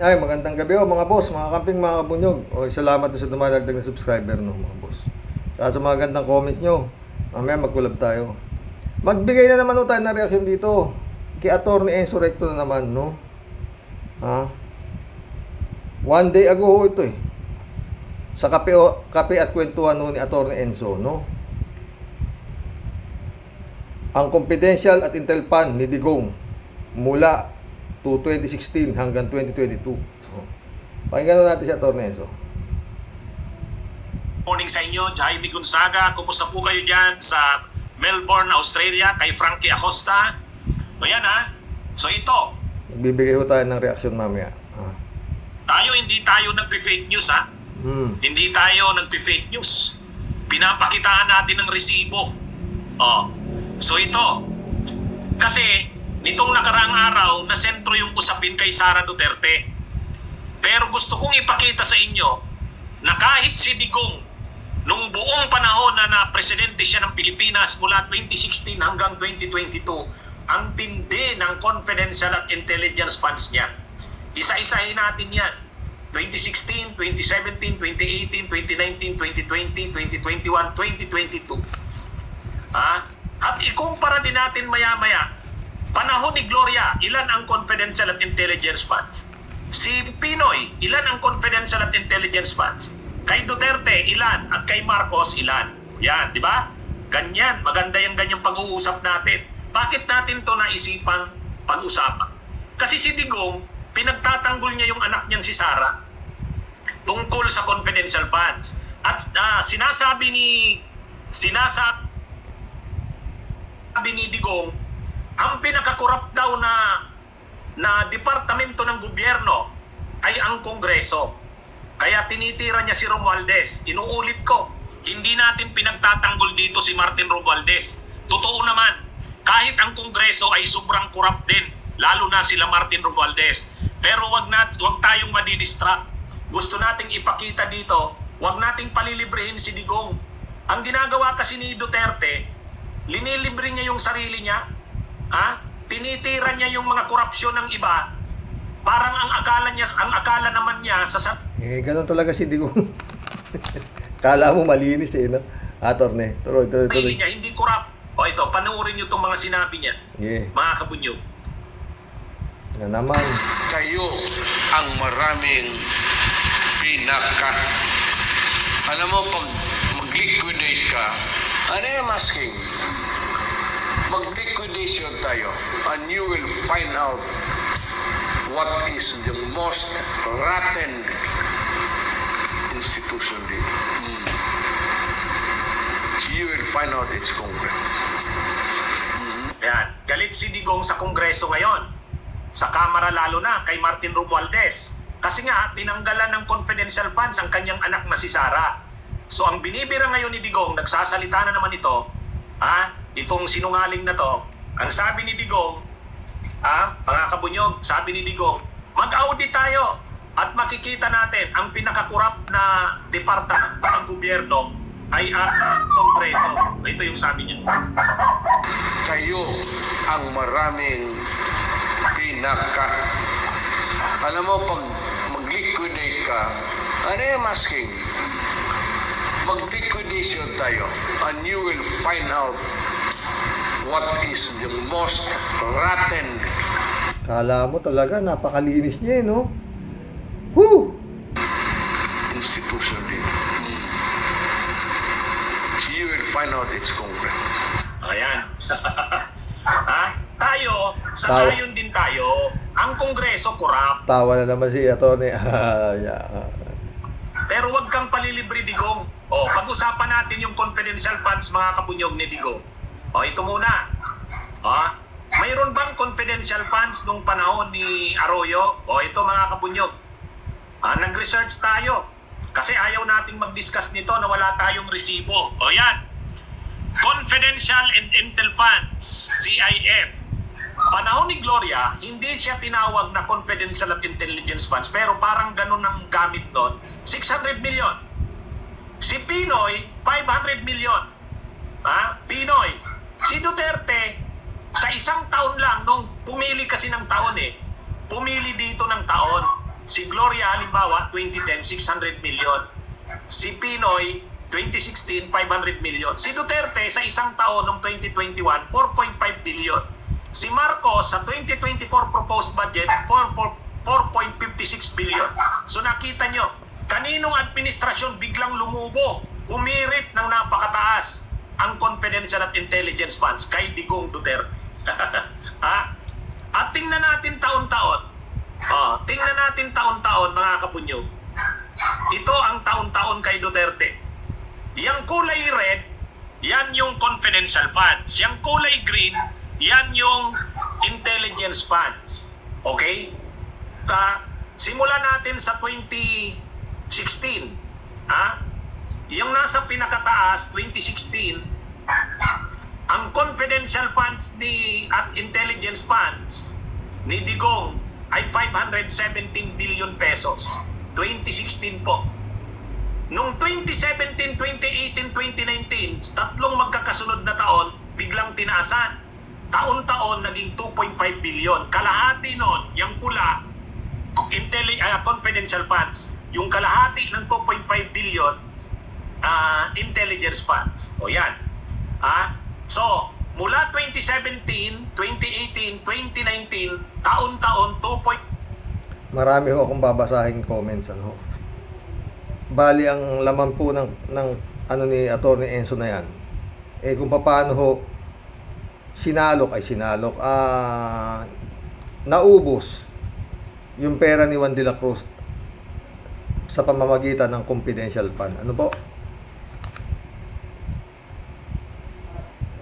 Ay, magandang gabi mga boss, mga kamping, mga kabunyog. O, salamat sa dumadagdag na subscriber no, mga boss. Sa mga gandang comments nyo. Mamaya magkulab tayo. Magbigay na naman tayo na reaction dito. Kay Atty. Enzo Recto na naman, no? Ha? One day ago ho ito eh. Sa kape at kwentuhan no, ni Atty. Enzo, no? Ang confidential at intel pan ni Digong mula to 2016 hanggang 2022. Pakinggan na natin si Atty. Enzo. Morning sa inyo, Jaime Gonzaga. Kumusta po kayo dyan sa Melbourne, Australia, kay Frankie Acosta? O yan ha. So ito, Magbibigay ho tayo ng reaction mamaya. hindi tayo nagpe-fake news ha. Hindi tayo nagpe-fake news. Pinapakitaan natin ng resibo. So ito, kasi nitong nakaraang araw, nasentro yung usapin kay Sara Duterte. Pero gusto kong ipakita sa inyo na kahit si Digong, nung buong panahon na presidente siya ng Pilipinas mula 2016 hanggang 2022, ang tindi ng confidential at intelligence funds niya. Isa-isahin natin yan. 2016, 2017, 2018, 2019, 2020, 2021, 2022. At ikumpara din natin maya-maya. Panahon ni Gloria, ilan ang confidential at intelligence funds? Si Pinoy, ilan ang confidential at intelligence funds? Kay Duterte, ilan? At kay Marcos, ilan? Yan, di ba? Ganyan, maganda yung ganyang pag-uusap natin. Bakit natin to naisipang pag-usapan? Kasi si Digong, pinagtatanggol niya yung anak niyang si Sara tungkol sa confidential funds. At sinasabi ni Digong, ang pinakakorrupt daw na departamento ng gobyerno ay ang Kongreso. Kaya tinitira niya si Romualdez. Inuulit ko, hindi natin pinagtatanggol dito si Martin Romualdez. Totoo naman, kahit ang Kongreso ay sobrang corrupt din, lalo na sila Martin Romualdez. Pero wag tayong madidistract. Gusto nating ipakita dito, wag nating palilibrehin si Digong. Ang ginagawa kasi ni Duterte, linilibre niya yung sarili niya, tinitira niya yung mga korupsyon ng iba. Parang ang akala naman niya sa ganun talaga si Digong. Kala mo malinis eh, no? Atty. Tuloy. sarili niya, hindi corrupt. O ito, panoorin niyo itong mga sinabi niya. Mga kabunyog. Yan naman. Kayo ang maraming pinaka. Alam mo, pag mag-liquidate ka, ano yung asking? Mag-liquidation tayo and you will find out what is the most rotten institution dito. You will find out its Congress. Yan. Galit si Digong sa Kongreso ngayon. Sa Kamara lalo na, kay Martin Romualdez. Kasi nga, tinanggalan ng confidential funds ang kanyang anak na si Sara. So ang binibira ngayon ni Digong, nagsasalita na naman ito, itong sinungaling na to, ang sabi ni Digong, mga kabunyog, sabi ni Digong, mag-audit tayo at makikita natin ang pinakakurap na departamento ng gobyerno ay ang Kongreso. Ito yung sabi niya. Kayo ang maraming pinaka. Alam mo, pag mag-liquidate ka, ano yung asking? Mag-liquidation tayo and you will find out what is the most rotten. Kala mo talaga, napakalinis niya eh, no? Woo! Institution dito. You will find out its Congress. Ayan. Tayo, sa ngayon din tayo, ang Kongreso corrupt. Tawa na naman si Atty. Pero wag kang palilibre, Digong. Pag-usapan natin yung confidential funds, mga kabunyog ni Digong. Ito muna. Mayroon bang confidential funds nung panahon ni Arroyo? Ito mga kabunyog. Nag-research tayo. Kasi ayaw nating mag-discuss nito na wala tayong resibo. Yan. Confidential and Intel Funds, CIF. Panahon ni Gloria, hindi siya tinawag na confidential at intelligence funds, pero parang ganun ang gamit doon. 600 million. Si Pinoy, 500 million. Pinoy. Si Duterte, sa isang taon lang, nung pumili kasi ng taon pumili dito ng taon, Si Gloria halimbawa, 2010, 600 million. Si Pinoy, 2016, 500 million. Si Duterte sa isang taon noong 2021, 4.5 billion. Si Marcos sa 2024 proposed budget, 4.56 billion. So nakita nyo, kaninong administrasyon biglang lumubo, kumirit ng napakataas ang confidential at intelligence funds kay Digong Duterte. At tingnan natin taon-taon. Tingnan natin taon-taon mga kabunyog. Ito ang taon-taon kay Duterte. Yang kulay red, yan yung confidential funds. Yang kulay green, yan yung intelligence funds. Okay? Simulan natin sa 2016. Yung nasa pinakataas, 2016, ang confidential funds at intelligence funds ni Digong ay 517 billion pesos. 2016 po. Noong 2017, 2018, 2019, tatlong magkakasunod na taon, biglang tinaasan. Taon-taon naging 2.5 billion. Kalahati nun, yung pula, confidential funds. Yung kalahati ng 2.5 billion, intelligence funds. O yan. So, mula 2017, 2018, 2019, taon-taon, 2. Marami ho akong babasahing comments, ano. Bali ang laman po ng ano ni Attorney Enzo na yan, kung paano ho sinalok naubos yung pera ni Juan de la Cruz sa pamamagitan ng confidential fund. Ano po?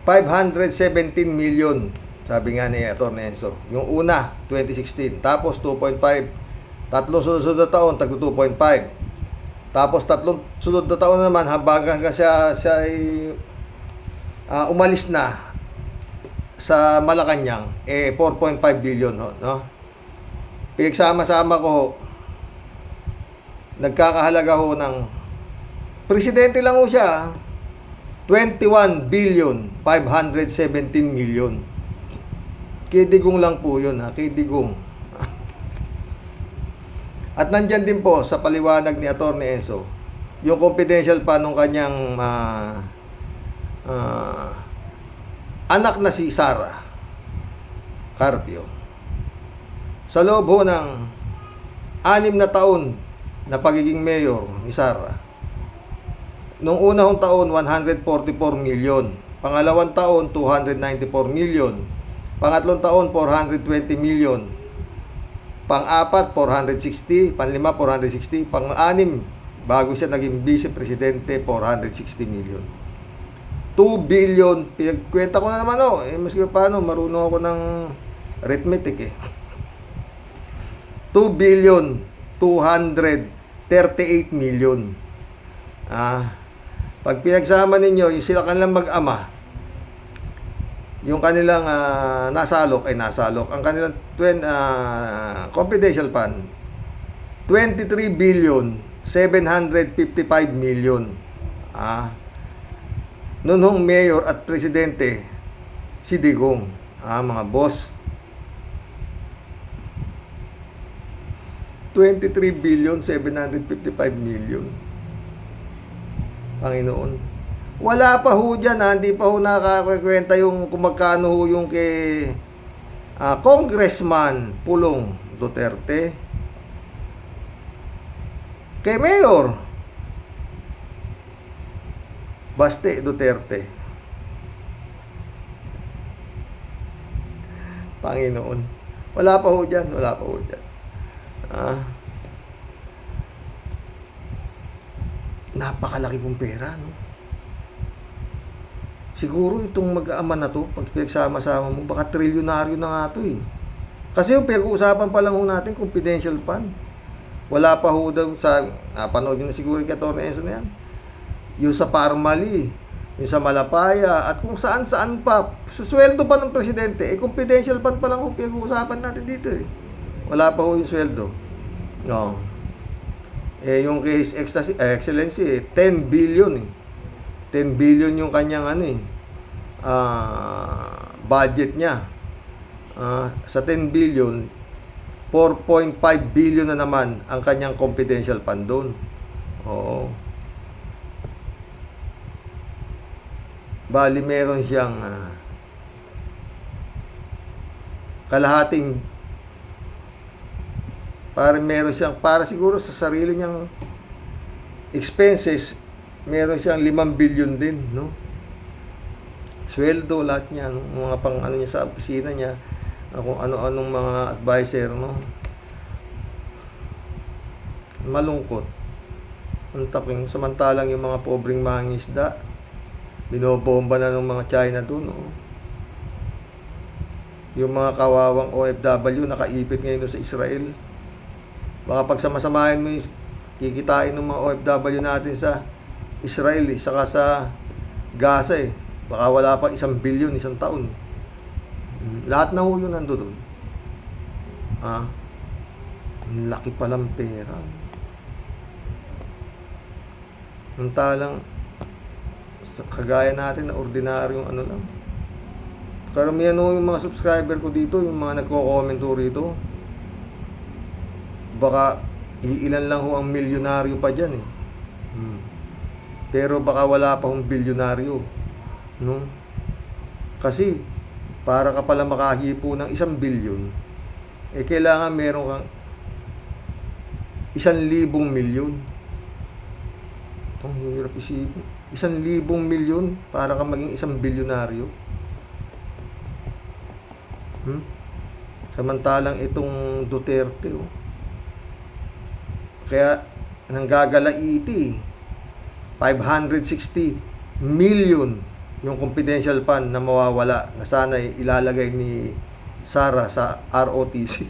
517 million, sabi nga ni Attorney Enzo. Yung una, 2016. Tapos 2.5. Tatlong sunod-sunod na taon, tag 2.5. Tapos tatlong sunod na taon naman, hanggang siya ay umalis na sa Malacanang, 4.5 billion. No? Pinagsama-sama ko, nagkakahalaga ho ng, presidente lang ho siya, 21 billion 517 million. Kidigong lang po yun, kidigong. At nandyan din po sa paliwanag ni Attorney Enzo yung confidential pa nung kanyang anak na si Sara Carpio. Sa loob ho ng 6 na taon na pagiging mayor ni Sara, nung unang taon 144 million, pangalawang taon 294 million, pangatlong taon 420 million, pang-apat 460, pang-lima 460, pang-anim bago siya naging vice-presidente 460 million. 2 billion, pinagkwenta ko na naman maski paano, marunong ako ng arithmetic 2 billion 238 million. Pag pinagsama ninyo, yung sila kanilang mag-ama, yung kanilang nasalok, ang kanilang confidential fund, 23 billion 755 million. Noon hong mayor at presidente si Digong, mga boss, 23 billion 755 million. Panginoon, wala pa ho dyan, hindi pa ho nakakwenta yung kung magkano ho yung kay Congressman Pulong Duterte, kay Mayor Baste Duterte. Panginoon, wala pa ho dyan. Napakalaki pong pera, no? Siguro itong mag-aama na to, pag pinagsama-sama mo, baka trilyonaryo na nga to Kasi yung pinag-uusapan pa lang ho natin, confidential fund. Wala pa ho daw sa, napanood nyo na siguro yung Attorney Enzo na yan. Yung sa Parmali, yung sa Malapaya, at kung saan-saan pa. Sweldo pa ng presidente, confidential fund pa lang ho, pinag-uusapan natin dito Wala pa ho yung sweldo. No. Yung kay His Excellency, 10 billion 10 billion yung kanyang budget niya. Sa 10 billion, 4.5 billion na naman ang kanyang confidential fund doon. Oo. Bali, meron siyang kalahating, meron siyang, para siguro sa sarili niyang expenses, meron siyang 5 billion din, no? Sweldo, lahat niya, no? Mga pang ano niya sa opisina niya, kung ano-anong mga advisor, no? Malungkot. Ang taking, samantalang yung mga pobreng mangingisda, binobomba na ng mga China doon, no? Yung mga kawawang OFW nakaipit ngayon sa Israel. Baka pagsamasamahin mo yung kikitain ng mga OFW natin sa Israel, saka sa Gaza, baka wala pa 1 billion isang taon. Lahat na ho yun nando doon. Ang laki palang pera. Samantalang kagaya natin na ordinaryong ano lang. Karamihan ho yung mga subscriber ko dito, yung mga nagko-comment ho rito, baka iilan lang ho ang milyonaryo pa dyan Pero baka wala pa hong bilyonaryo, no? Kasi para ka pala makahipo ng 1 billion, kailangan meron kang 1,000 milyon. Itong hirap isipin. 1,000 milyon para ka maging 1 bilyonaryo. Samantalang itong Duterte, kaya nanggagalaiti, 560 million yung confidential fund na mawawala, na sana ilalagay ni Sara sa ROTC.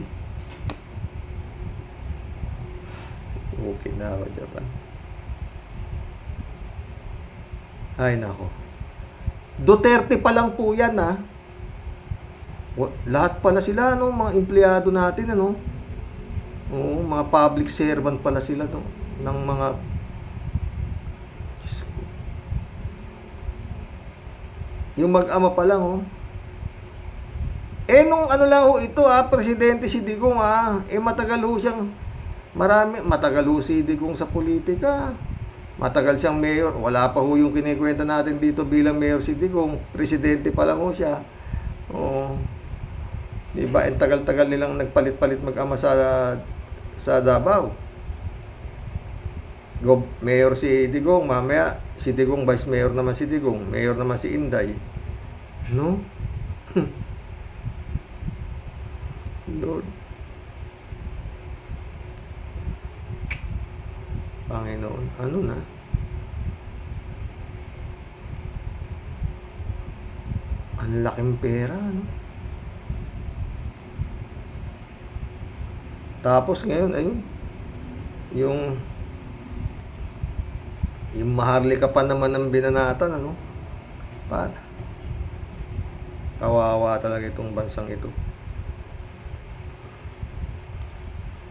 Okay na ako, Japan. Ay nako, Duterte pa lang po yan, lahat pala sila, no, mga empleyado natin, ano, mga public servant pala sila, no, ng mga, yung mag-ama pa lang, nung ano lang ito, presidente si Digong, matagal ho siyang, matagal ho si Digong sa politika, matagal siyang mayor, wala pa ho yung kinikwenta natin dito bilang mayor si Digong, presidente pa lang ho siya. Diba, tagal-tagal nilang nagpalit-palit mag-ama sa Davao. Mayor si Digong, mamaya si Digong, vice mayor naman si Digong, mayor naman si Inday, no? Lord, Panginoon, ano na? Ang laking pera, no? Tapos ngayon, ayun, yung Maharlika pa naman ng binanatan, ano? Paano? Kawawa talaga itong bansang ito.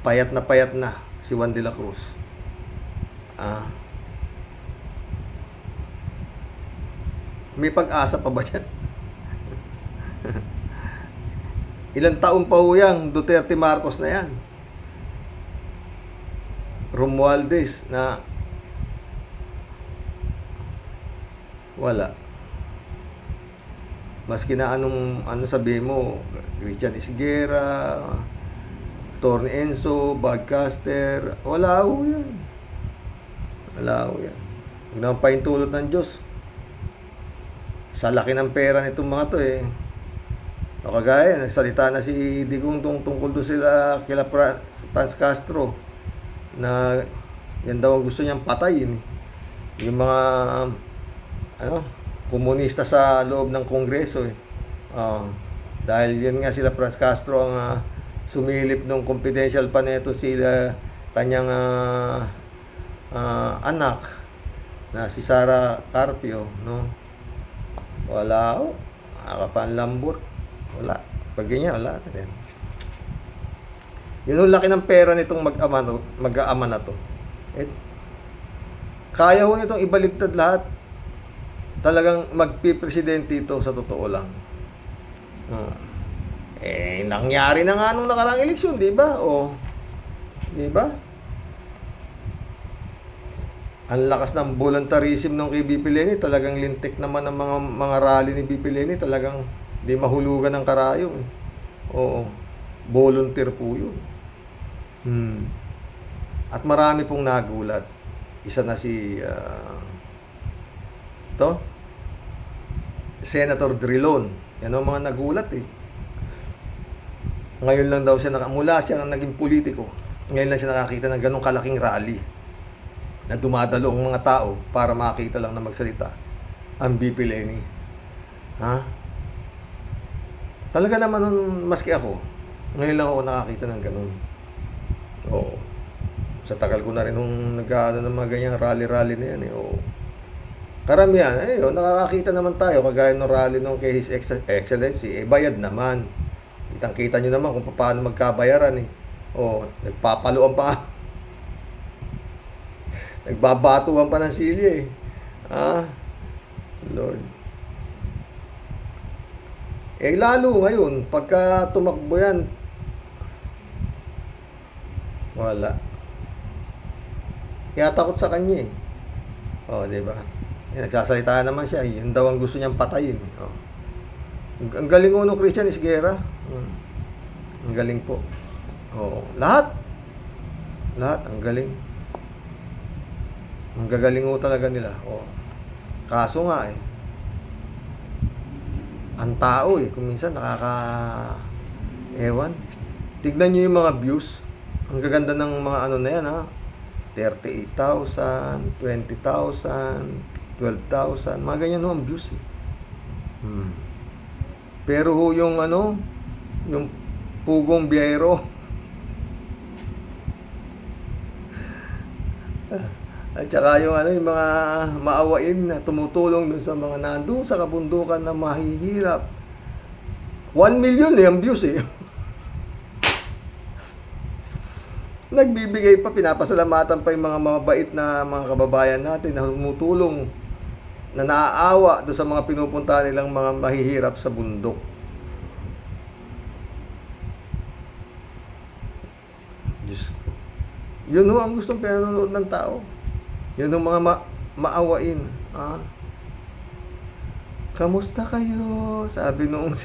Payat na si Juan de la Cruz. May pag-asa pa ba dyan? Ilang taon pa ho yan, Duterte Marcos na yan. Romualdez na wala. Maski na ano sabihin mo, Christian Isguera, Atty. Enzo, broadcaster, wala ho yan. Wala ho yan. Huwag naman paintulot ng Diyos. Sa laki ng pera nitong mga to kagaya, nagsalita na si Digong tungkol doon sila kila Franz Castro na yan daw ang gusto niyang patayin. Yung mga komunista sa loob ng Kongreso dahil yan nga sila Franz Castro ang sumilip ng confidential pa neto sila kanyang anak na si Sara Carpio, no? Wala ho, nakapanlambot, wala, pag ganyan wala na din. Yun ang laki ng pera nitong mag-aama na to. Kaya ho nitong ibaligtad lahat. Talagang magpipresidente ito sa totoo lang. Nangyari na nga nung nakaraang eleksyon, di ba? O, di ba? Ang lakas ng voluntarism ng kay BP Leni, talagang lintik naman ang mga rally ni BP Leni, talagang di mahulugan ng karayom. Oo, volunteer po yun. At marami pong nagulat. Isa na si Senator Drilon. Yan ang mga nagulat eh. Ngayon lang daw siya mula siya nang naging politiko. Ngayon lang siya nakakita ng ganong kalaking rally na dumadalo ang mga tao para makita lang na magsalita ang BP Leni. Ha? Talaga naman maski ako, ngayon lang ako nakakita ng ganon. Oo. Sa tagal ko na rin nung nag-aano ng mga ganyang rally-rally na yan eh. Oo. Karamihan, nakakakita naman tayo kagaya ng rally nung kay His Excellency, bayad naman. Kitang-kita nyo naman kung paano magkabayaran eh. Nagpapaluan pa. Nagbabatuan pa ng sili eh. Lord. Lalo ngayon, pagka tumakbo yan, wala. Kaya takot sa kanya eh. Di ba? Nagsasalita naman siya. Yun daw ang gusto niyang patayin. Ang galing ko nung Christian Isguera. Ang galing po. Lahat. Ang galing. Ang gagaling ko talaga nila. Kaso nga eh. Ang tao eh. Kung minsan ewan. Tignan niyo yung mga views. Ang gaganda ng mga ano na yan ha. 38,000, 20,000, 12,000, mga ganyan ang views eh. Pero yung yung pugong biyero at saka yung yung mga maawain na tumutulong dun sa mga nandun sa kabundukan na mahihirap. 1 million eh ang views eh. Nagbibigay pa, pinapasalamatan pa yung mga mabait na mga kababayan natin na tumutulong, na naaawa doon sa mga pinupunta nilang mga mahihirap sa bundok. Diyos ko. Yun ho ang gustong pinanonood ng tao. Yun ang mga maawain. Kamusta kayo? Sabi noong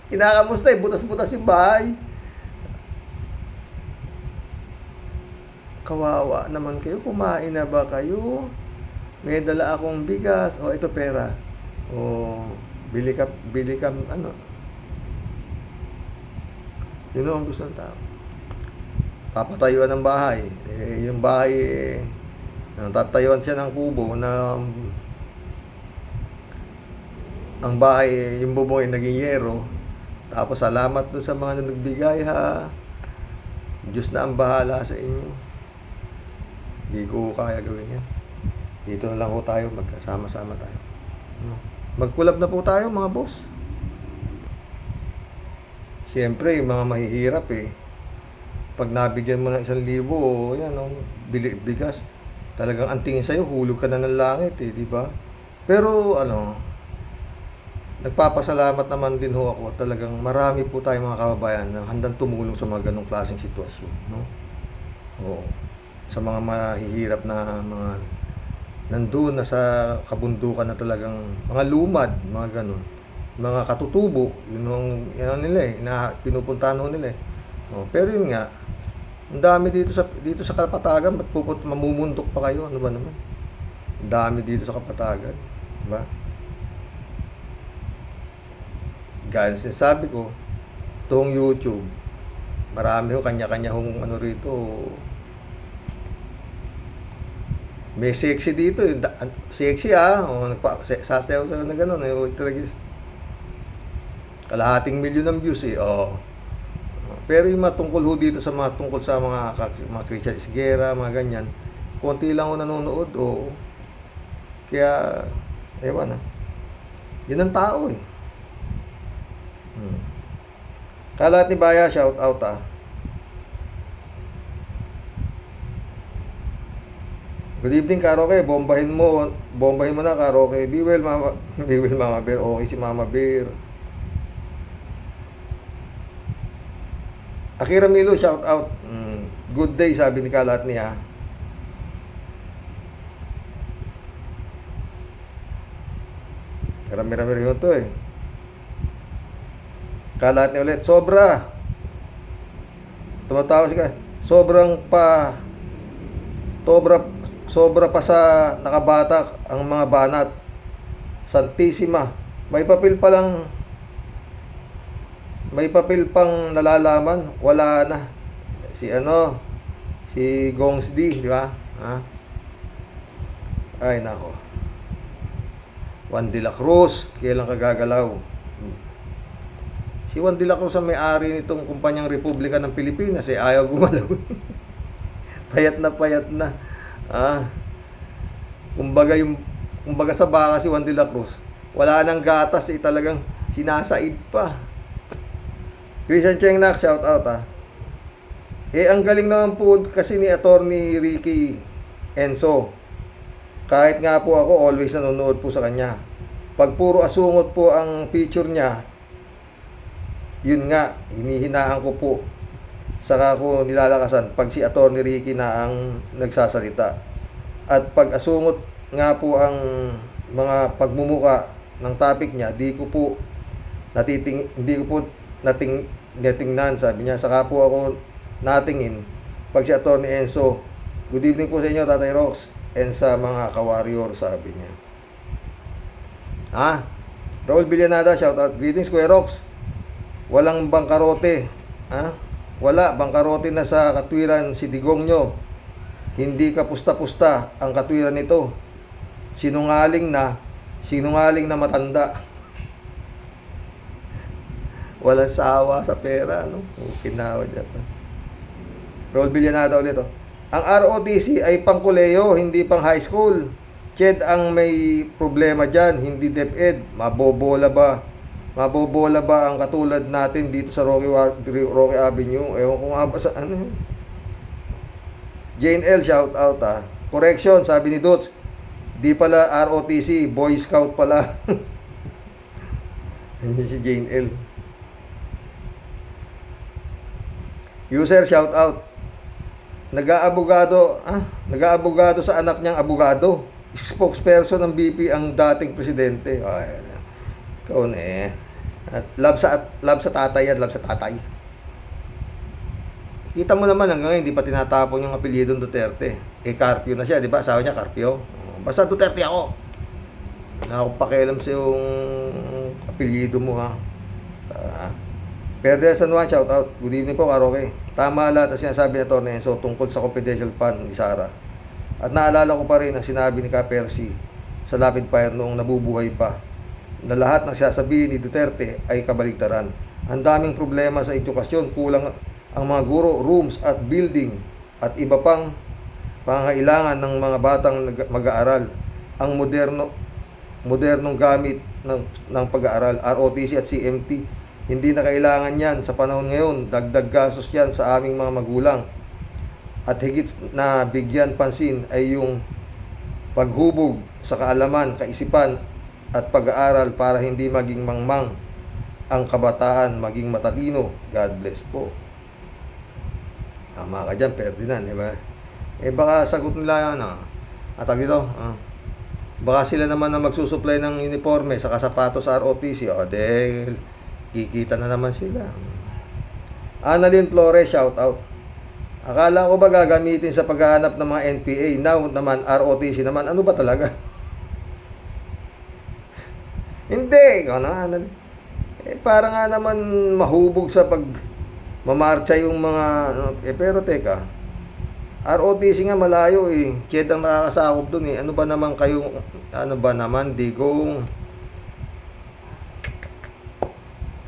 kinakamusta eh, butas-butas yung bahay. Kawawa naman kayo, kumain na ba kayo? May dala akong bigas. Ito pera. Bili ka Yun ang gusto ng tao. Papatayuan ng bahay. Yung bahay, tatayuan siya ng kubo na ang bahay, yung bubong ay naging yero. Tapos salamat dun sa mga nagbigay ha. Diyos na ang bahala sa inyo. Hindi ko kaya gawin yan. Dito na lang po tayo, magkasama-sama tayo. Mag-collab na po tayo mga boss. Siyempre, yung mga mahihirap eh. Pag nabigyan mo ng 1,000, bigas, talagang ang tingin sa'yo, hulog ka na ng langit eh, di ba? Pero nagpapasalamat naman din ho ako. Talagang marami po tayong mga kababayan na handang tumulong sa mga ganong klaseng sitwasyon. Sa mga mahihirap na mga nandun na sa kabundukan na talagang mga lumad, mga ganon, mga katutubo, yun nila eh, na pinupuntahan nila eh. Pero yun nga, ang dami dito sa Kapatagan, ba't mamumundok pa kayo? Ano ba naman? Ang dami dito sa Kapatagan, di ba? Gaya sinasabi ko, itong YouTube, marami kanya-kanya rito. May sexy dito, sexy sasayaw-sayaw na gano'n, kalahating milyon ng views eh, Pero yung matungkol ho dito sa tungkol sa mga Christian Isguera, mga ganyan, konti lang ho nanonood, Kaya, ewan yun ang tao eh. Kalat ni Baya, shout out Good evening, Karaoke. Bombahin mo na, Karaoke. Be well, Mama Bear. Okay si Mama Bear. Akira Milo, shout out. Good day, sabi ni Kalat niya. Rami-rami rin yun to eh. Kalat niya ulit. Tumatawa siya. Sobra pa sa nakabatak ang mga banat. Santissima. May papel pang nalalaman. Wala na. Si Gongs D, di ba? Ha? Ay, nako. Juan de la Cruz, kailan kagagalaw? Si Juan de la Cruz ang may-ari nitong kumpanyang Republika ng Pilipinas, ayaw gumalaw. Payat na. Kumbaga sa baka si Juan de la Cruz, wala nang gatas, talagang sinasaid pa. Christian Chengnak, shout out ang galing naman po kasi ni Attorney Ricky Enzo. Kahit nga po ako, always nanonood po sa kanya. Pag puro asungot po ang picture niya, yun nga, hinihinaan ko po. Saka ko nilalakasan pag si Attorney Ricky na ang nagsasalita. At pag asungot nga po ang mga pagmumuka ng topic niya, hindi ko po natingnan, sabi niya. Saka po ako natingin pag si Attorney Enzo. Good evening po sa inyo, Tatay Rox, and sa mga ka-warrior, sabi niya. Raul Villanada, shout out. Greetings, Kuya Rox. Walang bangkarote. Wala, bangkarote na sa katwiran si Digong nyo. Hindi kapusta-pusta ang katwiran nito. Sinungaling na matanda. Walang sawa sa pera, Kinawa dyan. Raul Villanada ulit, Ang ROTC ay pang koleyo, hindi pang high school. Ched ang may problema dyan, hindi DepEd. Mabobola ba ang katulad natin dito sa Roque Avenue? Ewan ko nga ba sa ano. Jane L, shout out Correction, sabi ni Dots. Di pala ROTC, Boy Scout pala. Hindi si Jane L. User, shout out. Nag-aabogado sa anak niyang abogado. Spokesperson ng BP ang dating presidente. Ikaw na At love sa tatay yan, love sa tatay. Kita mo naman hanggang ngayon, hindi pa tinatapon yung apelyidong Duterte. Carpio na siya, di ba? Asawa niya, Carpio. Basta Duterte ako. Na akong pakialam sa yung apelyido mo, Perde San Juan, shout out. Good evening po, Karoke. Tama lahat ang sinasabi ni Torne Enzo tungkol sa confidential fund ni Sara. At naalala ko pa rin ang sinabi ni Ka Percy sa Lapid Fire noong nabubuhay pa, na lahat ng sasabihin ni Duterte ay kabaligtaran. Ang daming problema sa edukasyon, kulang ang mga guro, rooms at building at iba pang pangangailangan ng mga batang mag-aaral. Ang modernong gamit ng pag-aaral, ROTC at CMT. Hindi na kailangan yan sa panahon ngayon. Dagdag gastos yan sa aming mga magulang. At higit na bigyan pansin ay yung paghubog sa kaalaman, kaisipan at pag-aaral para hindi maging mangmang ang kabataan, maging matalino. God bless po. Tama ka dyan, Ferdinand, diba? Baka sagot nila yan, dito, baka sila naman na magsusupply ng uniforme sa sapatos sa ROTC. Dahil kikita na naman sila. Annalyn Flores, shout out. Akala ko ba gagamitin sa paghahanap ng mga NPA? Now naman, ROTC naman. Ano ba talaga? Hindi. Annalyn. Para nga naman mahubog sa mamarcha yung mga... pero teka, ROTC nga malayo Ched ang nakakasakop dun Ano ba naman Digong?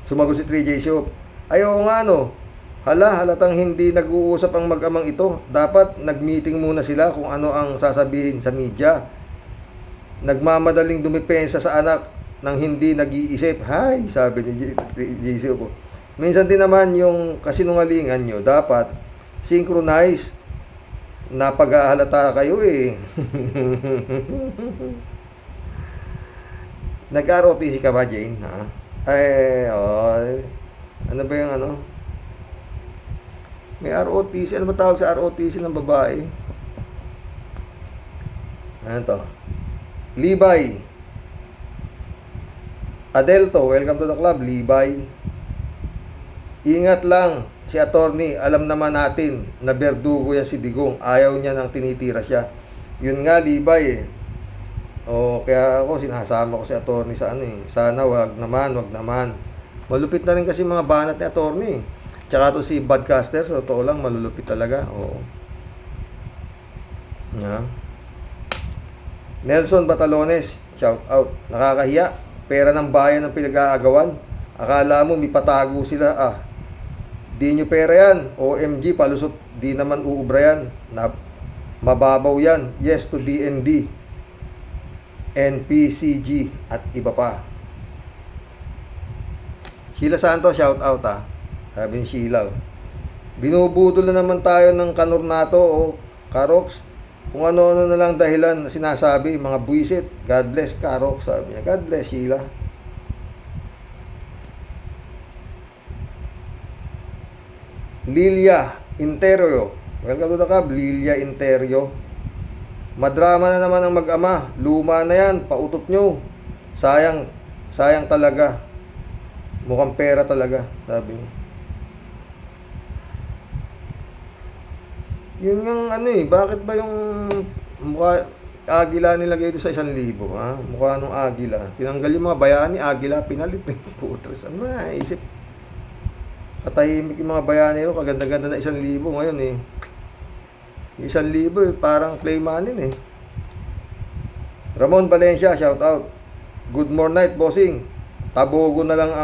Sumagot si 3J Shop. Ayaw nga halatang hindi nag-uusap ang mag-amang ito. Dapat nag-meeting muna sila kung ano ang sasabihin sa media. Nagmamadaling dumipensa sa anak nang hindi nag-iisip. Hay, sabi ni 3J Shop. Minsan din naman yung kasinungalingan nyo, dapat synchronize na pag-ahalata kayo Nag-ROTC ka ba, Jane? Ano ba yung May ROTC. Ano ba tawag sa ROTC ng babae? Ano to? Libay. Adelto, welcome to the club, Libay. Ingat lang, si attorney, alam naman natin na berdugo yan si Digong. Ayaw niya nang tinitira siya. Yun nga, Libay eh. O, kaya ako, sinasama ko si attorney sa ano eh. Sana wag naman. Malupit na rin kasi mga banat ni attorney. Tsaka to si Badcaster, sa totoo lang, malulupit talaga. Oo. Yeah. Nelson Batalones, shout out. Nakakahiya. Pera ng bayan ang pinag-aagawan. Akala mo may patago sila. Di nyo pera yan. OMG, palusot. Di naman uubra yan. Mababaw yan. Yes to DND. NPCG at iba pa. Sheila Santos, shout out Sabi ni Sheila. Binubudol na naman tayo ng Kanurnato o Karox. Kung ano-ano na lang dahilan na sinasabi, mga buwisit. God bless Karox, sabi niya. God bless Sheila. Lilia Interio. Welcome to the club, Lilia Interio. Madrama na naman ang mag-ama. Luma na yan, pautot nyo. Sayang talaga. Mukhang pera talaga, sabi niya. Yun yung ano eh, bakit ba yung mukha, agila nilagay doon sa 1,000, ha? Mukha nung agila. Tinanggal yung mga bayani, agila, pinalit. Putres, ano ba naisip? Katahimik yung mga bayanero, kaganda-ganda na 1,000 ngayon eh. 1,000 eh, parang play money eh. Ramon Valencia, shout out. Good morning night, bossing. Tabogo na lang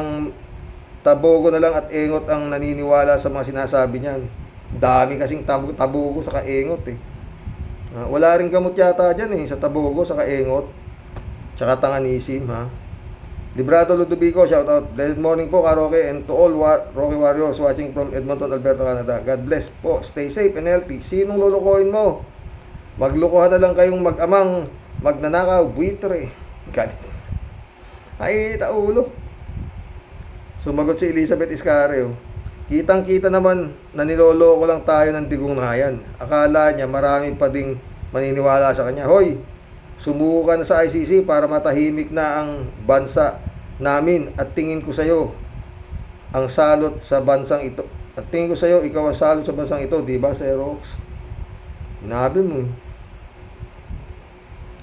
at engot ang naniniwala sa mga sinasabi niyan. Dami kasing tabogo sa kaengot eh. Wala rin gamot yata dyan eh, sa tabogo, sa kaengot. Tsaka tanganisim, ha. Librado Ludovico, shout out. Blessed morning po, Karoke, and to all Rocky Warriors watching from Edmonton, Alberta, Canada. God bless po. Stay safe and healthy. Sinong lulukohin mo? Maglukuhan na lang kayong mag-amang magnanakaw, buitre. Galit. Ay, taulo. Sumagot si Elizabeth Iscareo. Kitang-kita naman na niloloko lang tayo ng Digong na yan. Akala niya marami pa ding maniniwala sa kanya. Hoy, sumuko ka na sa ICC para matahimik na ang bansa namin at tingin ko sa iyo ang salot sa bansang ito. At tingin ko sa iyo, ikaw ang salot sa bansang ito, di ba, Sir Rox? Sinabi mo.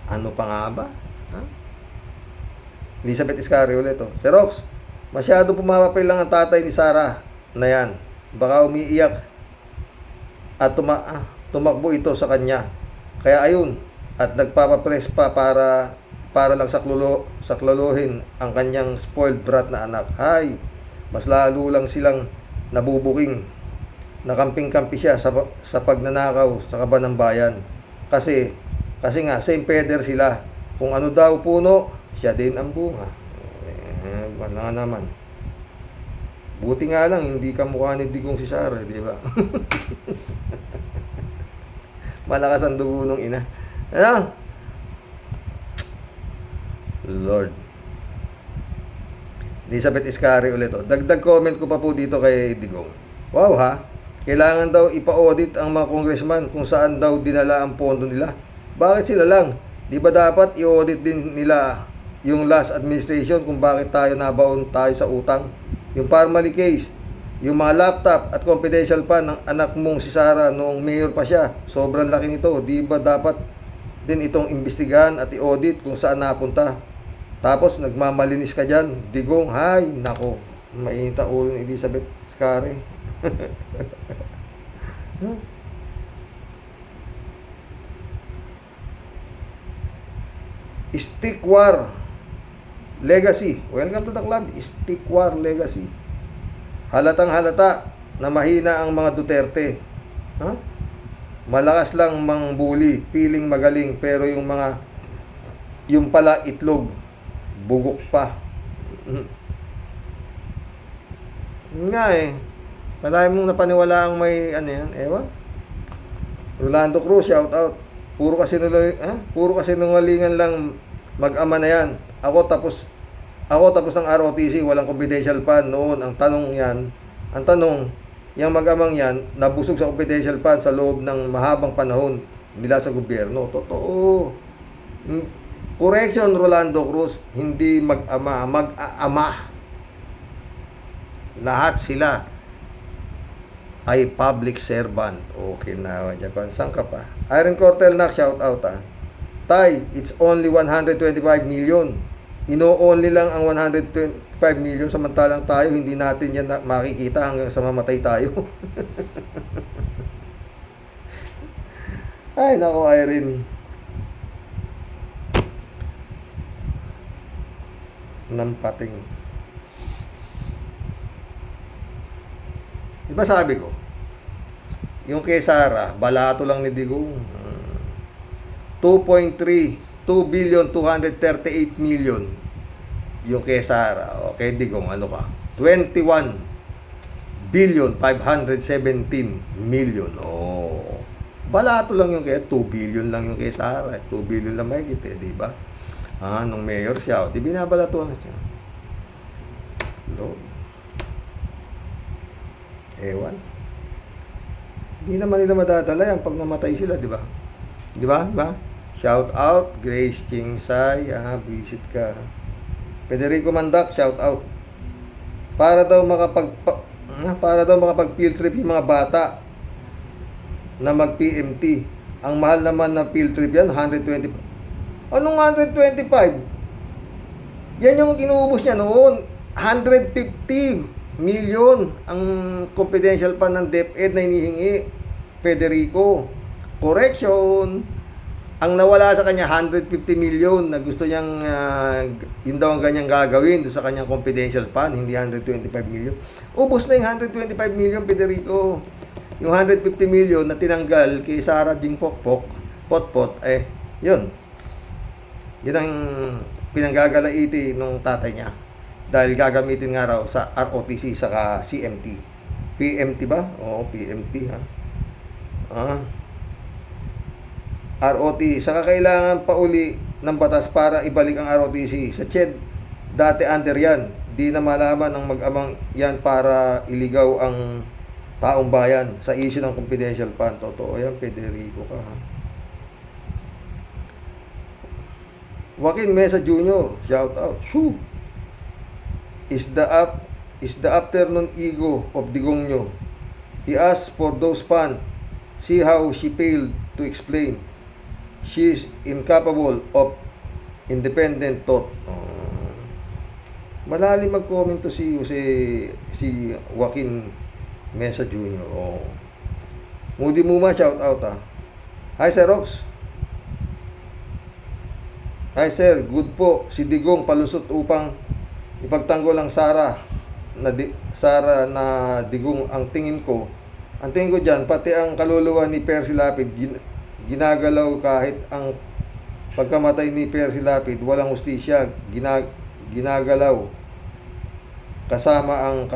Ano pa nga ba? Ha? Elizabeth Iscareo ulit. Sir Rox, masyado pumapapil lang ang tatay ni Sarah na yan. Baka umiiyak at tumakbo ito sa kanya. Kaya ayun, at nagpapapress pa para lang saklolohin ang kanyang spoiled brat na anak. Hay, mas lalo lang silang nabubuking. Nakamping-kampi siya sa pagnanakaw sa kaban ng bayan. Kasi nga, same feather sila. Kung ano daw puno, siya din ang bunga. Wala nga naman. Buti nga lang, hindi ka mukha ni Digong si Sarah, di ba? Malakas ang dugo ng ina. Ano? Lord. Elizabeth Iscari ulit. Dagdag comment ko pa po dito kay Digong. Wow ha? Kailangan daw ipa-audit ang mga congressman kung saan daw dinala ang pondo nila. Bakit sila lang? Di ba dapat i-audit din nila yung last administration kung bakit tayo nabaon tayo sa utang? Yung Parmali case, yung mga laptop at confidential pa ng anak mong si Sarah noong mayor pa siya. Sobrang laki nito. Di ba dapat din itong imbestigahan at i-audit kung saan napunta? Tapos nagmamalinis ka dyan. Digong, hay, nako. Mainit ang ulo ni Elizabeth Iscari. Stick War Legacy. Welcome to the club. Stick War Legacy. Halatang halata na mahina ang mga Duterte. Malakas lang mangbuli, piling magaling, pero yung pala itlog, bugok pa. Nga eh. Marami mong napaniwala ang may ano yan, ewan. Rolando Cruz, shout out. Puro kasi nungalingan lang mag-ama na yan. Ako tapos ng ROTC, walang confidential pa noon. Ang tanong, yung mag-amang yan, nabusog sa confidential fund sa loob ng mahabang panahon nila sa gobyerno. Totoo. Correction, Rolando Cruz, hindi mag-ama, mag-aama. Lahat sila ay public servant. Okay na, Japan. Saan ka pa? Iron Cortel na, shout out Tay, it's only 125 million. Ino-only lang ang 125 million, samantalang tayo, hindi natin yan makikita hanggang sa mamatay tayo. Ay, nako, Irene. Nampating. Diba sabi ko, yung kay Sara, balato lang ni Digong. 2.3, 2,238 million yung kay Sara. O kay Digong, ano ka? 21,517 million. Oh, balato lang yung kay 2 billion lang yung kay Sara. 2 billion lang mahigit di ba? Nung mayor siya, di binabalato na siya. Lord. Ewan. Hindi naman nila madadala yan pag namatay sila, di ba? Di ba? Diba? Shout out, Grace Chingsay, visit ka. Federico Mandak, shout out. Para daw makapag field trip yung mga bata na mag-PMT. Ang mahal naman na field trip yan, 120. Anong 125? Yan yung inuubos niya noon. 150 million ang confidential fund ng DepEd na hinihingi. Federico. Correction. Ang nawala sa kanya, 150 million na gusto niyang, yun daw ang kanyang gagawin doon sa kanyang confidential fund, hindi 125 million. Ubus na yung 125 million, Federico. Yung 150 million na tinanggal kay Sara Jing Potpot, yun. Yun ang pinanggagalaiti nung tatay niya. Dahil gagamitin nga raw sa ROTC saka CMT. PMT ba? Oo, PMT ROT, saka kailangan pa uli ng batas para ibalik ang ROTC. Sa CHED, dati under yan. Di na malaman ng mag-amang yan para iligaw ang taong bayan sa issue ng confidential fund. Totoo yan, Federico ka. Joaquin Mesa Jr., shout out. Shoo! Is the afternoon ego of Digongyo. He asked for those funds. See how she failed to explain. She is incapable of independent thought. Malalim mag-comment to si Joaquin Mesa Jr. Moody Muma, shout out Hi Sir Rox. Hi Sir, good po. Si Digong palusot upang ipagtanggol ang Sara na Digong. Ang tingin ko dyan, pati ang kaluluwa ni Percy Lapid ginagalaw. Kahit ang pagkamatay ni Percy Lapid walang hustisya, ginagalaw kasama ang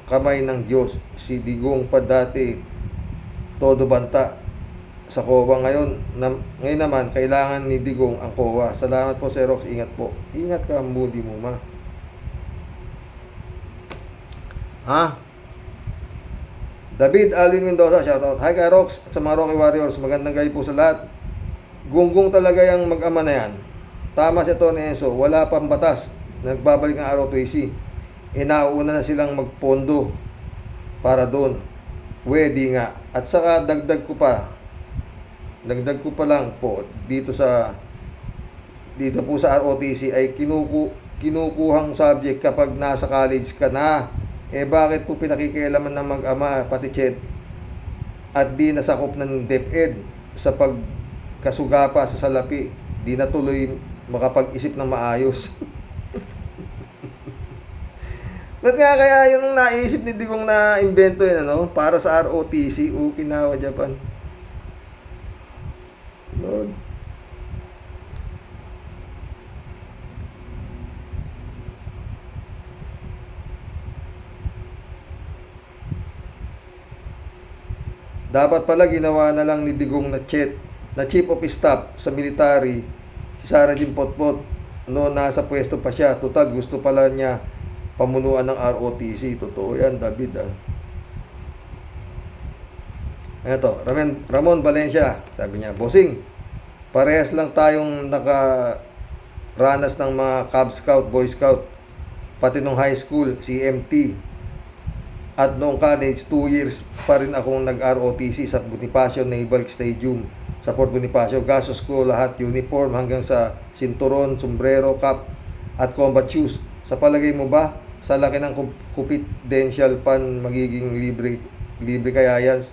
kamay ng Diyos. Si Digong pa dati todo banta sa COA, ngayon naman kailangan ni Digong ang COA. Salamat po Sir Rox, ingat po. Ingat ka, Moody Muma. David Alvin Mendoza, shoutout. Hi kay Rox at sa mga Rocky Warriors. Magandang gabi po sa lahat. Gunggong talaga yung mag-ama na yan. Tama si Tony Enzo. Wala pang batas. Nagbabalik ang ROTC. Nauna na silang magpondo para doon. Pwede nga. At saka dagdag ko pa lang po dito po sa ROTC ay kinukuhang subject kapag nasa college ka na. Bakit po pinakikialaman ng mag-ama pati CHED at di nasakop ng DepEd sa pagkasugapa sa salapi? Di na tuloy makapag-isip ng maayos. Ba't nga kaya yung naisip ni Digong na invento yun, para sa ROTC, Okinawa, Japan? Lord. Dapat pala ginawa na lang ni Digong na Chief of Staff sa military, si Sara Jim Potpot, nasa pwesto pa siya. Total, gusto pala niya pamunuan ng ROTC. Totoo yan, David. Ito, Ramon Valencia, sabi niya, bossing, parehas lang tayong nakaranas ng mga Cub Scout, Boy Scout, pati nung high school, CMT. At noong college, 2 years pa rin akong nag-ROTC sa Bonifacio Naval Stadium sa Port Bonifacio. Gastos ko lahat, uniform hanggang sa sinturon, sombrero, cap, at combat shoes. Sa palagay mo ba, sa laki ng confidential fund, magiging libre kaya yan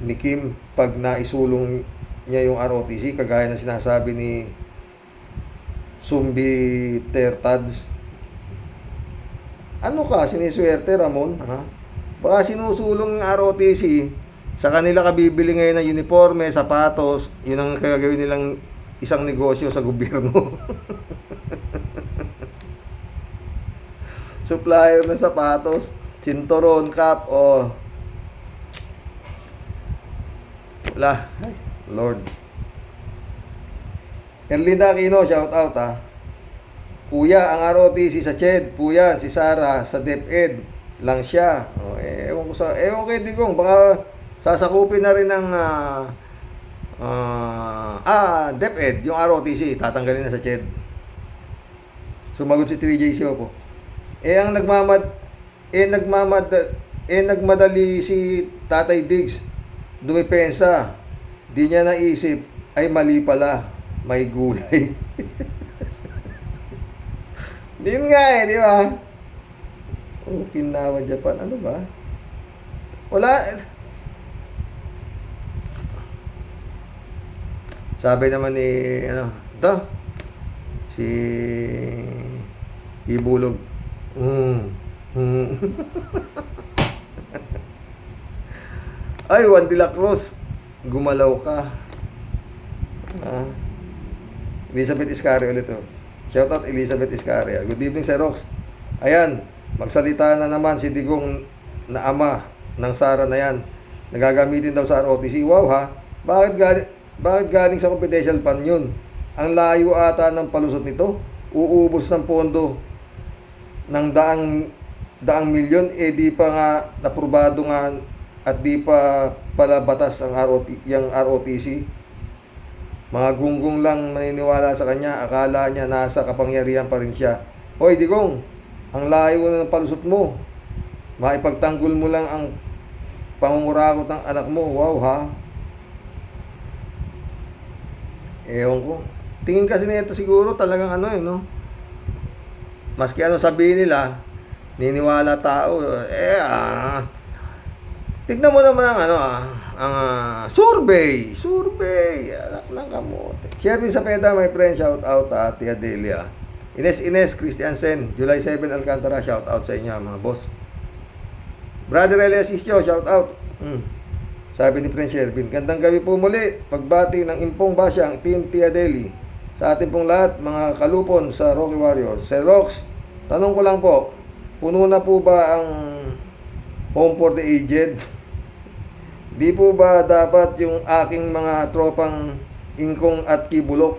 ni Kim pag naisulong niya yung ROTC, kagaya ng sinasabi ni Sumbi Tertads? Ano ka, siniswerte, Ramon? Ha? Baka sinusulong yung ROTC, sa kanila kabibili ngayon ng uniforme, sapatos, yun ang gagawin nilang isang negosyo sa gobyerno. Supplier ng sapatos, sinturon, cap, o... Wala. Ay, Lord. Erlinda Aquino, shout out ha. Kuya, ang ROTC sa CHED, po yan, si Sarah sa DepEd lang siya. O, ewan ko kay Digong, baka sasakupin na rin ng DepEd, yung ROTC, tatanggalin na sa CHED. Sumagot si 3J Siopo. Ang nagmadali si Tatay Diggs, dumipensa, di niya naisip, ay mali pala, may gulay. Din nga di ba? Okinawa, Japan, ano ba? Wala. Sabi naman ni, si Ibulog. Ay, Juan de la Cruz, gumalaw ka. Elizabeth Iscaria ulit to. Shoutout Elizabeth Iscaria. Good evening, Sir Rox. Ayan, magsalita na naman si Digong na ama ng Sara na yan. Nagagamitin daw sa ROTC. Wow ha, bakit galing sa confidential fund yun? Ang layo ata ng palusot nito. Uubos ng pondo ng daang milyon, di pa nga naprobado nga at di pa pala batas ang ROTC. Mga gunggong lang maniniwala sa kanya, akala niya nasa kapangyarihan pa rin siya. Hoy Digong, ang layo na ng palusot mo. Maipagtanggol mo lang ang pangungurakot ng anak mo. Wow ha. Ewan ko. Tingin kasi nito siguro talagang no? Maski sabihin nila, niniwala tao. Tignan mo naman ang survey, anak ng kamote. Sherwin Sapeda, my friend, shout out Tia Delia. Ines Christiansen, July 7 Alcantara, shout out sa inyo mga boss. Brother Elias Isyo, shout out. Sabi ni Prince Sherwin, gandang gabi po muli, pagbati ng Impong Basyang, Team Tia Deli. Sa ating pong lahat, mga kalupon sa Rocky Warriors. Sir Rox, tanong ko lang po, puno na po ba ang home for the aged? Di po ba dapat yung aking mga tropang Ingkong at Kibulok,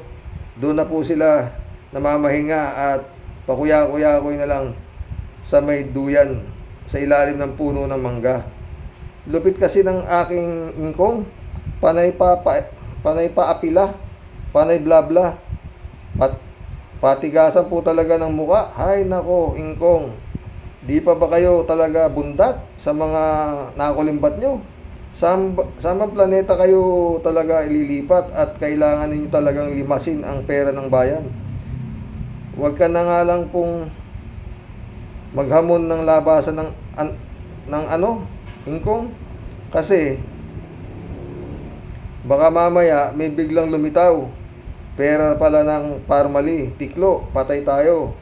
doon na po sila namamahinga at pakuya-kuya-kuy na lang sa may duyan sa ilalim ng puno ng mangga? Lupit kasi ng aking Ingkong, panay pa apila, panay blabla, patigasan po talaga ng muka. Hay nako, Ingkong, di pa ba kayo talaga bundat sa mga nakulimbat nyo? Saan planeta kayo talaga ililipat at kailangan ninyo talagang limasin ang pera ng bayan? Huwag ka na nga lang pong maghamon ng labasan ng Ingkong, kasi baka mamaya may biglang lumitaw. Pera pala ng Parmali, tiklo, patay tayo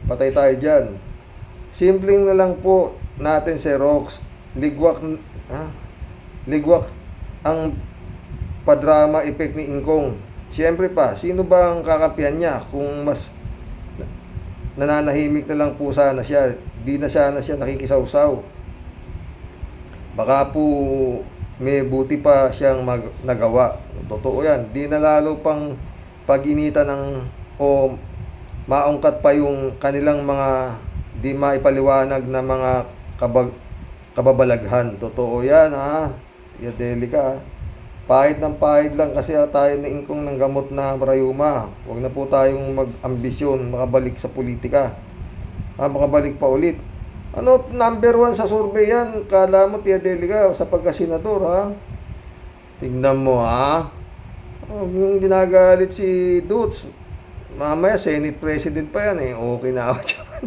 dyan. Simpleng na lang po natin si Rox, ligwak ang padrama effect ni Ingkong. Siyempre pa, sino ba ang kakampihan niya kung mas nananahimik na lang po sana siya, di na siya nakikisawsaw? Baka po may buti pa siyang nagawa. Totoo yan, di na lalo pang pag-inita o maungkat pa yung kanilang mga di maipaliwanag na mga kababalaghan. Totoo yan ha. Delica. Pahid ng pahid lang kasi tayo na ingkong ng gamot na rayuma. Huwag na po tayong mag-ambisyon, makabalik sa politika. Makabalik pa ulit. Ano, number 1 sa survey yan. Kala mo, Tia Delica, sa pagkasenador, ha? Tingnan mo, ha? Yung ginagalit si Dutz, mamaya, Senate President pa yan, eh. Okay na ako dyan.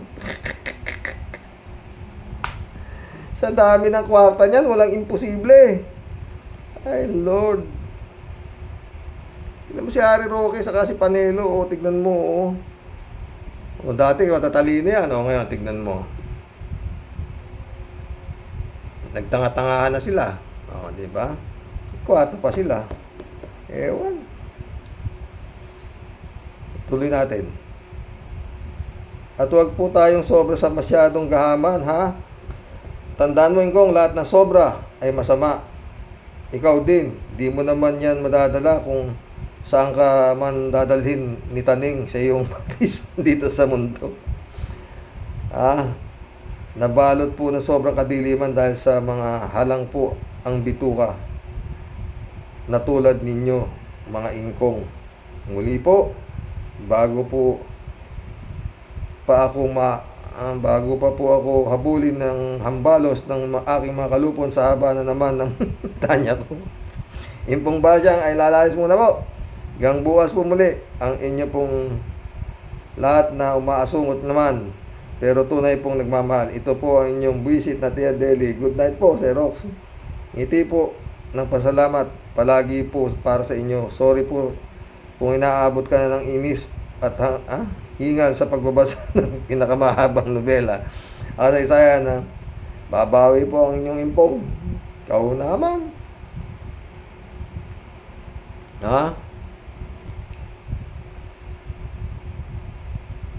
Sa dami ng kwarta niyan, walang imposible. Ay, Lord. Tignan mo si Harry Roque, saka si Panelo, o, tignan mo, o. O, dati, matatalino yan, o, ngayon, tignan mo. Nagtanga-tangaan na sila. O, di ba? Kwarta pa sila. Ewan. Tuloy natin. At huwag po tayong sobra sa masyadong gahaman, ha? Tandaan mo, Ingkong, lahat ng sobra ay masama. Ikaw din, di mo naman yan madadala kung saan ka man dadalhin ni Taning sa iyong paglis dito sa mundo. Nabalot po ng sobrang kadiliman dahil sa mga halang po ang bituka na tulad ninyo, mga Ingkong. Muli po, bago pa po ako habulin ng hambalos ng aking mga kalupon sa haba na naman ng tanya ko. Impong Basyang ay lalayas muna po. Hanggang bukas po muli ang inyo pong lahat na umaasungot naman pero tunay pong nagmamahal. Ito po ang inyong buwisit na Tia Deli. Good night po, Sir Rox. Ngiti po ng pasalamat palagi po para sa inyo. Sorry po kung inaabot ka na ng inis at hingal sa pagbabasa ng pinakamahabang nobela. Kasaysayan na babawi po ang inyong impong. Ikaw naman.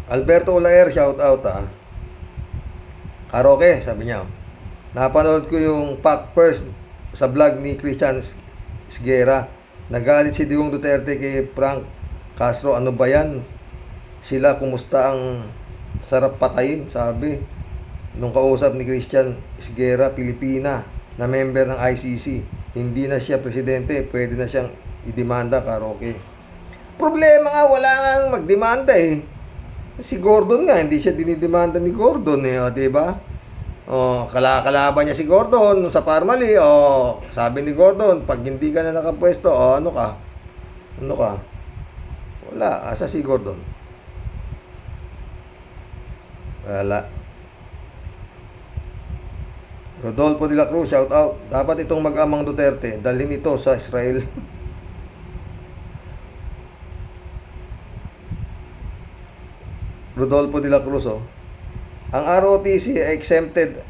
Alberto Olaer, shout out, Karoke, sabi niya. Napanood ko yung pack first sa vlog ni Christian Siguera. Nagalit si Digong Duterte kay Frank Castro. Ano ba yan? Sila, kumusta ang sarap patayin, sabi nung kausap ni Christian Siguera, Pilipina, na member ng ICC. Hindi na siya presidente, pwede na siyang idemanda, Karoke. Problema nga, wala nga magdemanda eh. Si Gordon nga, hindi siya dinidemanda ni Gordon eh, diba? Kalaban niya si Gordon sa Parmali, sabi ni Gordon, pag hindi ka na nakapwesto, ano ka? Wala, asa si Gordon? Wala. Rodolfo de la Cruz, shout out. Dapat itong mag-amang Duterte, dalhin ito sa Israel. Rodolfo de la Cruz, ang ROTC exempted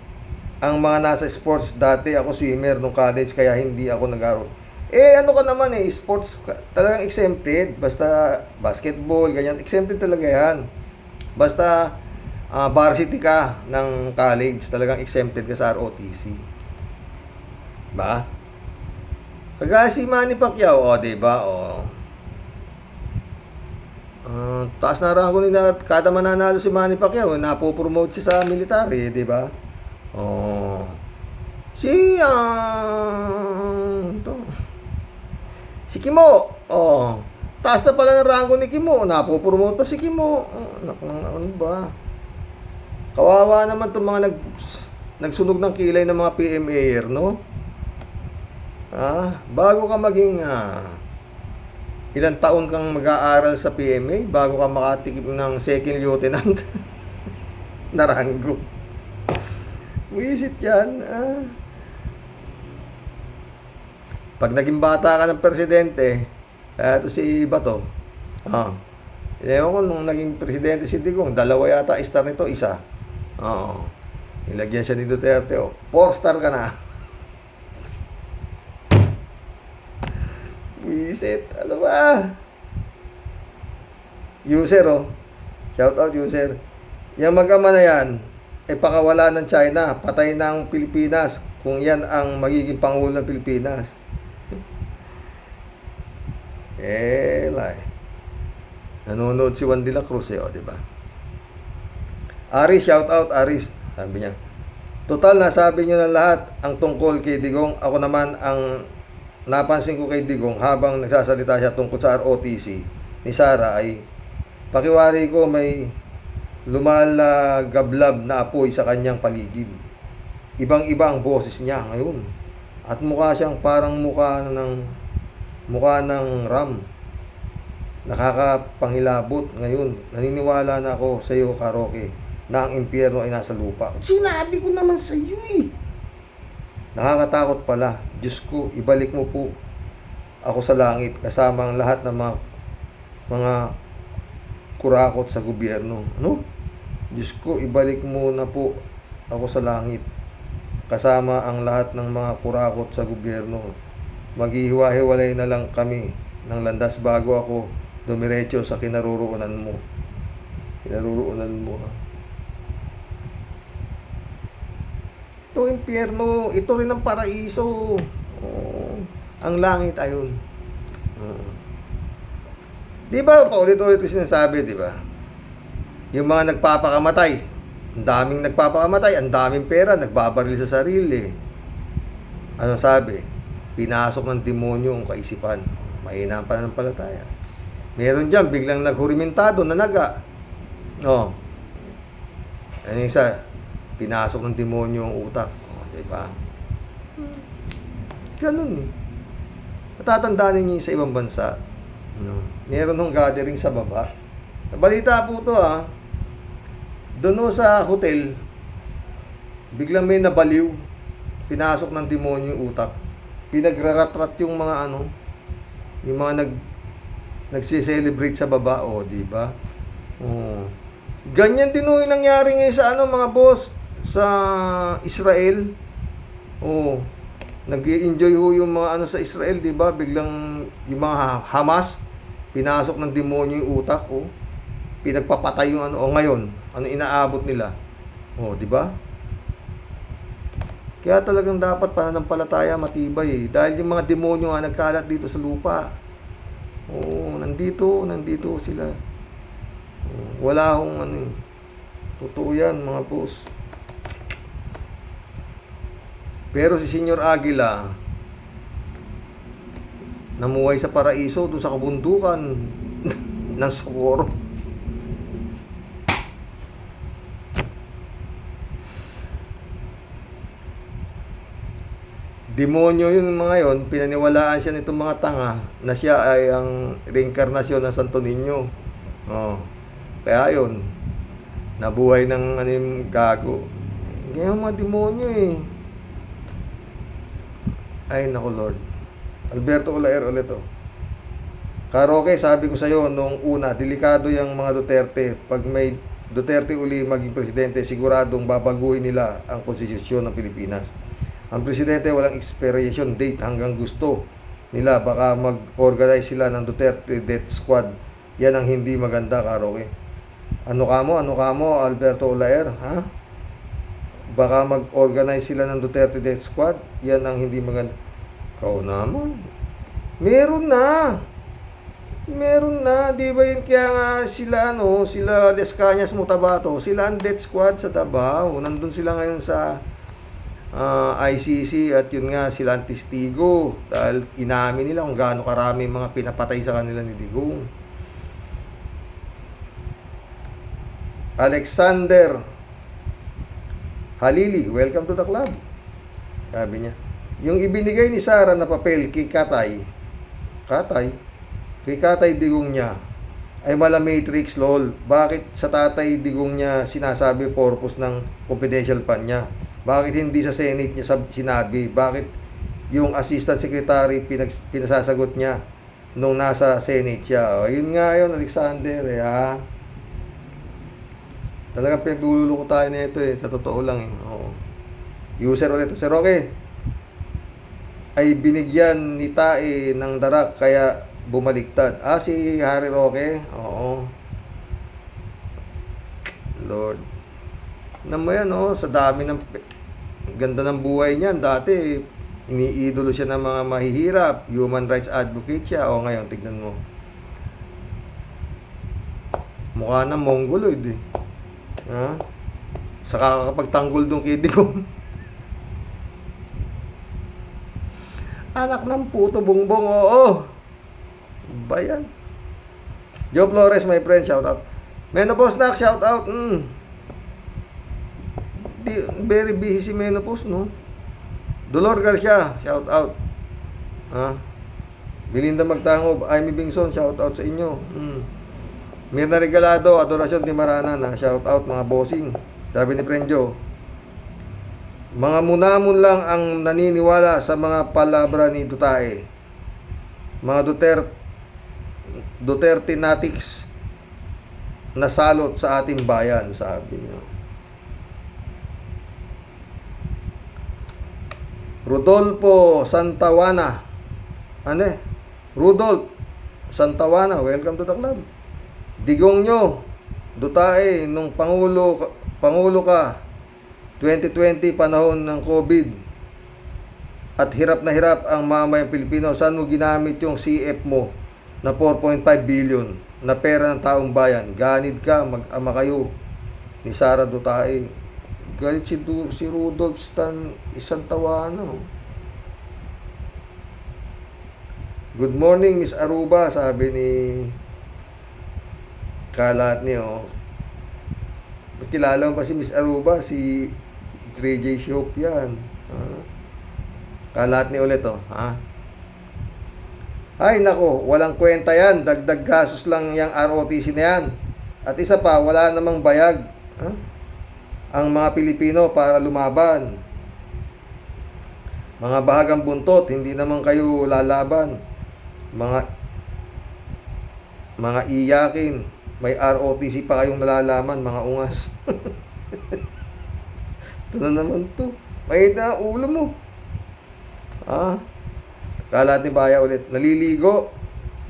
ang mga nasa sports. Dati ako swimmer nung college, kaya hindi ako nag-aro. Ano ka naman sports talagang exempted. Basta basketball, ganyan, exempted talaga yan. Basta varsity ka ng college, talagang exempted ka sa ROTC. Diba? Kagaya si Manny Pacquiao, diba? Taas na rango nila, kada mananalo si Manny Pacquiao, napopromote siya sa military, di ba? Si Kimo, taas na pala ng rango ni Kimo, napopromote pa si Kimo. Ano ba? Kawawa naman itong mga nagsunog ng kilay ng mga PMAer, no? Bago ka maging ilang taon kang mag-aaral sa PMA bago ka makatikim ng second lieutenant na ranggo. Wisit yan. Pag naging bata ka ng presidente, ito si Bato. Ewan ko nung naging presidente si Digong, 2 yata star nito, 1. Nilagyan siya ni Duterte. 4-star ka na. Wisit, ano ba? User, shout out user. Yung mag-ama na yan, pakawala ng China, patay ng Pilipinas kung yan ang magiging pangulo ng Pilipinas. Nanonood si Juan de la Cruz, diba? Aris, shout out Aris, sabi niya. Total, nasabi nyo na lahat ang tungkol kay Digong. Ako naman, ang napansin ko kay Digong habang nagsasalita siya tungkol sa ROTC ni Sara ay pakiwari ko may lumalagablab na apoy sa kanyang paligid. Ibang-iba ang boses niya ngayon. At mukha siyang parang mukha ng RAM. Nakakapanghilabot ngayon. Naniniwala na ako sa iyo, Karoke, na ang impyerno ay nasa lupa. Sinabi ko naman sa iyo eh. Nakakatakot pala. Diyos ko, ibalik mo po ako sa langit kasama ang lahat ng mga kurakot sa gobyerno. Ano? Diyos ko, ibalik mo na po ako sa langit kasama ang lahat ng mga kurakot sa gobyerno. Maghihiwa-hiwalay na lang kami ng landas bago ako dumiretso sa kinaroroonan mo. Kinaroroonan mo, ha? Ito impyerno, ito rin ang paraiso. Oh, ang langit ayon. Di ba, paulit-ulit ko sinasabi, di ba? Yung mga nagpapakamatay, ang daming nagpapakamatay, ang daming pera, nagbabaril sa sarili. Ano sabi? Pinasok ng demonyo ang kaisipan. Mahina ang pananampalataya. Meron dyan, biglang naghurimintado, nanaga. No. Ano yung isa? Pinasok ng demonyo ang utak. O, diba? Ganun eh. Natatandaan niyo sa ibang bansa. No. Meron hong gathering sa baba. Balita po to, ha. Doon sa hotel, biglang may nabaliw. Pinasok ng demonyo yung utak. Pinagraratrat yung mga yung mga nagsi-celebrate sa baba, o, di ba? Oh. Ganyan din yung nangyari ngayon sa mga boss sa Israel. Oh. Nag-i-enjoy yung mga sa Israel, di ba? Biglang yung mga Hamas pinasok ng demonyo yung utak, oh. Pinagpapatay yung ngayon, inaabot nila. Oh, di ba? Kaya talagang dapat pananampalataya matibay, dahil yung mga demonyo nga nagkalat dito sa lupa. Oh, nandito sila. Oh, wala akong totoo yan, mga boss. Pero si Senyor Aguila namuhay sa paraiso doon sa kabundukan ng Socorro. Demonyo yung mga yon, pinaniwalaan siya nitong mga tanga na siya ay ang reinkarnasyon ng Santo Niño. Oh. Kaya yun, nabuhay ng yung gago. Kaya mga demonyo eh. Ay naku Lord. Alberto Olaer ulit oh. Karoke, sabi ko sa'yo nung una, delikado yung mga Duterte. Pag may Duterte uli maging presidente, siguradong babaguhin nila ang konstitusyon ng Pilipinas. Ang presidente walang expiration date hanggang gusto nila. Baka mag-organize sila ng Duterte Death Squad. Yan ang hindi maganda, Karoke. Ano ka mo, Alberto Olaer? Ha? Baka mag-organize sila ng Duterte Death Squad. Yan ang hindi maganda. Kau naman. Meron na. Di ba yun kaya nga sila, sila Las Cañas Mutabato, sila ang Death Squad sa Davao. Nandun sila ngayon sa ICC at yun nga sila ang testigo dahil inamin nila kung gaano karami mga pinapatay sa kanila ni Digong. Alexander Halili, welcome to the club. Sabi niya, yung ibinigay ni Sara na papel kay Katay Digong niya ay mala Matrix lol. Bakit sa tatay Digong niya sinasabi purpose ng confidential fund niya? Bakit hindi sa Senate niya sinabi? Bakit yung assistant secretary pinasasagot niya nung nasa Senate siya? O, yun nga yun, Alexander, ha? Talagang pinaglululo ko tayo na ito, sa totoo lang, Oo. User ulit. Sir Roque, ay binigyan ni Tae ng darak kaya bumaliktad. Si Harry Roque? Oo. Lord. Naman yan, sa dami ng ganda ng buhay niyan. Dati, iniidolo siya ng mga mahihirap. Human rights advocate siya. O ngayon, tignan mo. Mukha ng Mongoloid eh. Ha? sa kakapagtanggol doon kay Digong. Anak ng puto bongbong, oo. Ba yan? Joe Flores, my friend, shout out. Menopause Nak, shout out. Very busy si Menopause, no? Dolor Garcia, shout out. Belinda Magtangob, Amy Bingson, shout out sa inyo. Mirna Regalado, Adorasyon Timaranan, shout out mga bossing. Sabi ni Prenjo, mga munamon lang ang naniniwala sa mga palabra ni Dutae. Mga Duterte natics na salot sa ating bayan, sabi niyo. Rodolfo Santawana. Rudolph Santawana, welcome to the club. Digong nyo, Dutae, nung Pangulo ka, 2020 panahon ng COVID at hirap na hirap ang mamayang Pilipino, saan mo ginamit yung CF mo na 4.5 billion na pera ng taong bayan? Ganid ka, mag-ama kayo ni Sara Dutae. Galit si Rudolph Santawana. Good morning, Miss Aruba, sabi ni Kalat niyo. Kilala mo ba si Miss Aruba? Si 3J Shop yan. Kalat ni ulit, Ay, nako, walang kwenta yan. Dagdag gasos lang yung ROTC na yan. At isa pa, wala namang bayag ang mga Pilipino para lumaban. Mga bahagang buntot, hindi naman kayo lalaban. Mga iyakin, may ROTC pa kayong nalalaman, mga ungas. Ito na naman to. May na ulo mo. Kalat ni Baya ulit. Naliligo.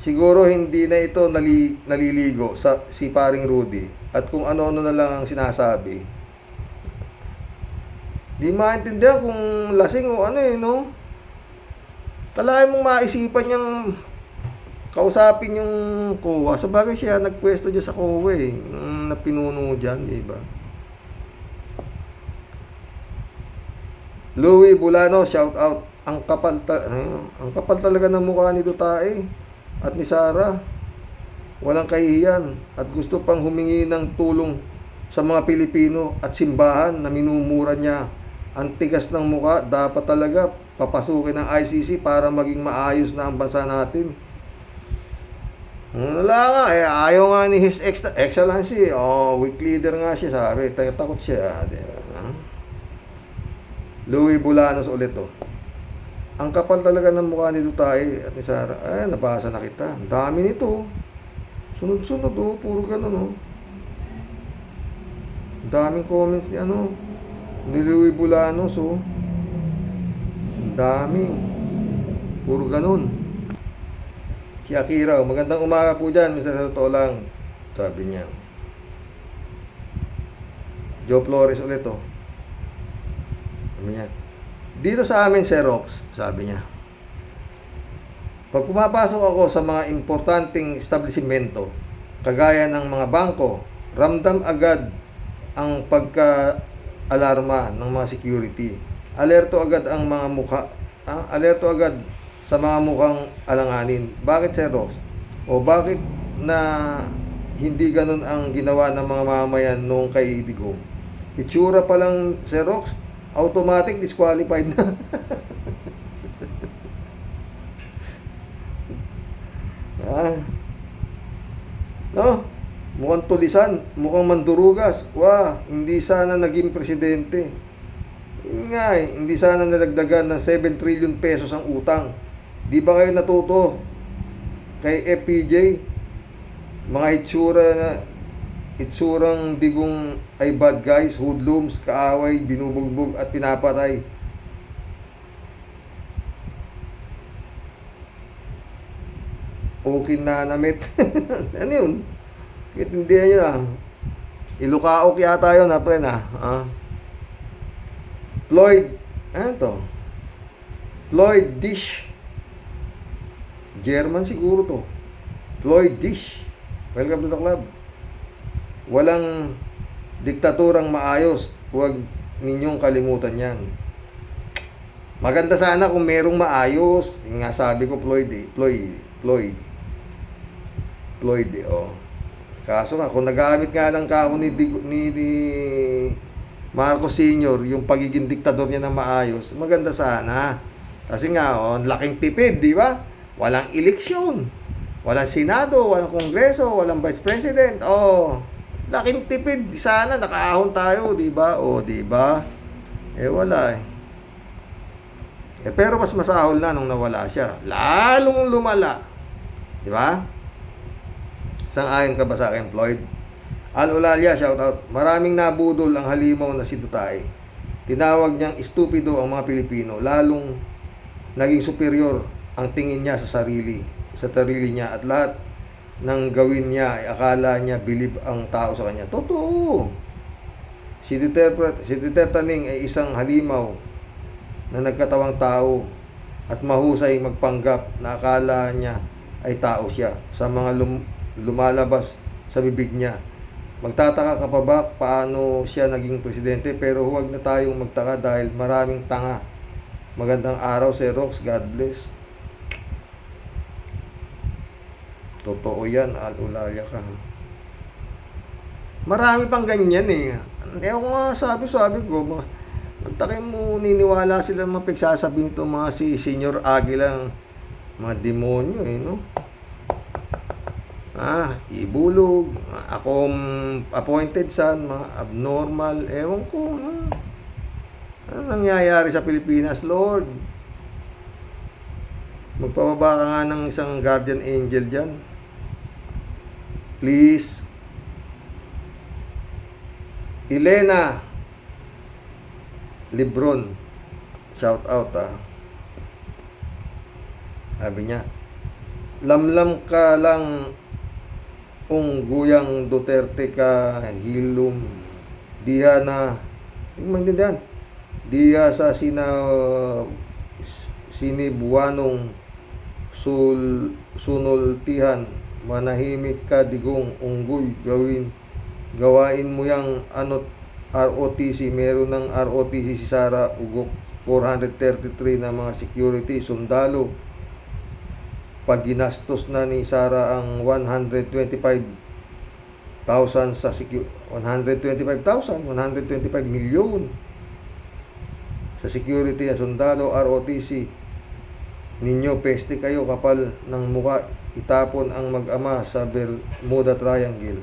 Siguro hindi na ito naliligo si paring Rudy. At kung ano-ano na lang ang sinasabi. Di maintindihan kung lasing o ano no? Talahin mong maisipan niyang kausapin yung COA. Sa bagay siya, nagpwesto dyan sa COA na pinuno dyan, di ba? Louie Bulano, shout out. Ang kapal talaga ng mukha ni Dutae at ni Sara. Walang kahihiyan at gusto pang humingi ng tulong sa mga Pilipino at simbahan na minumura niya. Ang tigas ng mukha, dapat talaga papasukin ng ICC para maging maayos na ang bansa natin. Wala nga, ayaw nga ni His Excellency. Weak leader nga siya, sabi. Takot siya. Louie Bulanos ulit, Ang kapal talaga ng mukha ni Dutae at ni Sara. Nabasa na kita. Ang dami nito. Sunod-sunod, puro ganun, Ang daming comments ni Louie Bulanos, Ang dami. Puro ganun. Si Akira, magandang umaga po dyan, Mr. Sa totoo lang. Sabi niya. Joe Flores ulit, Sabi niya. Dito sa amin, Xerox, sabi niya. Pag pumapasok ako sa mga importanteng establishmento, kagaya ng mga bangko, ramdam agad ang pagka-alarma ng mga security. Alerto agad ang mga mukha. Alerto agad sa mga mukhang alanganin. Bakit, Xerox? O bakit na hindi ganun ang ginawa ng mga mamayan noong kay Digong? Itsura pa lang, Xerox, automatic disqualified na. No? Mukhang tulisan, mukhang mandurugas. Hindi sana naging presidente. Yun nga hindi sana nalagdagan ng 7 trillion pesos ang utang. Di ba kayo natuto kay FPJ? Mga itsurang Digong ay bad guys, hoodlums, kaaway, binubugbog at pinapatay. Okay na namit. Ano yun? Intindihan nyo na. Ilukaok yata yun, pre na. Floyd, Floyd Dish. German siguro to. Floyd Dish. Welcome to the club. Walang diktaturang maayos huwag ninyong kalimutan yan. Maganda sana kung merong maayos. Yung nga sabi ko, Floyd oh. Kaso nga, kung nagamit nga lang kako ni Marcos Sr., yung pagiging diktador niya na maayos, maganda sana. Kasi nga, oh, laking tipid, di ba? Walang eleksyon, walang senado, walang kongreso, walang vice president. Oh, laking tipid. Sana nakaahon tayo, di ba? Oh, di ba? Wala eh. Pero mas masahol na nung nawala siya. Lalong lumala. Di ba? Sang-ayon ka ba sa akin, Floyd? Al Olalia, shout out. Maraming nabudol ang halimaw na si Dutay. Tinawag niyang estupido ang mga Pilipino. Lalong naging superior ang tingin niya sa sarili niya, at lahat ng gawin niya ay akala niya bilib ang tao sa kanya. Totoo. Si Duterte Ning ay isang halimaw na nagkatawang tao at mahusay magpanggap na akala niya ay tao siya sa mga lumalabas sa bibig niya. Magtataka ka pa ba paano siya naging presidente? Pero huwag na tayong magtaka dahil maraming tanga. Magandang araw, Sir Rox. God bless. Totoo yan, Al Olalia ka. Marami pang ganyan eh. Kaya ko nga sabi ko, magtakin mo, niniwala sila mga pagsasabi nito mga si Senior Aguilang, mga demonyo eh, no? Ibulog, akong appointed son, mga abnormal, ewan ko, no? Ano nangyayari sa Pilipinas, Lord? Magpababa ka nga ng isang guardian angel dyan. Please. Elena Lebron, shout out sabi niya, lamlam ka lang guyang Duterte ka hilom diha na maintindihan diha sa sinibuanong sunultihan, manahimik ka digong unggoy, gawain mo yang ROTC. Meron ng ROTC si Sara Ugok, 433 na mga security, sundalo. Pag ginastos na ni Sara ang 125 million sa security na sundalo, ROTC. Ninyo, peste kayo, kapal ng muka, itapon ang mag-ama sa Bermuda Triangle.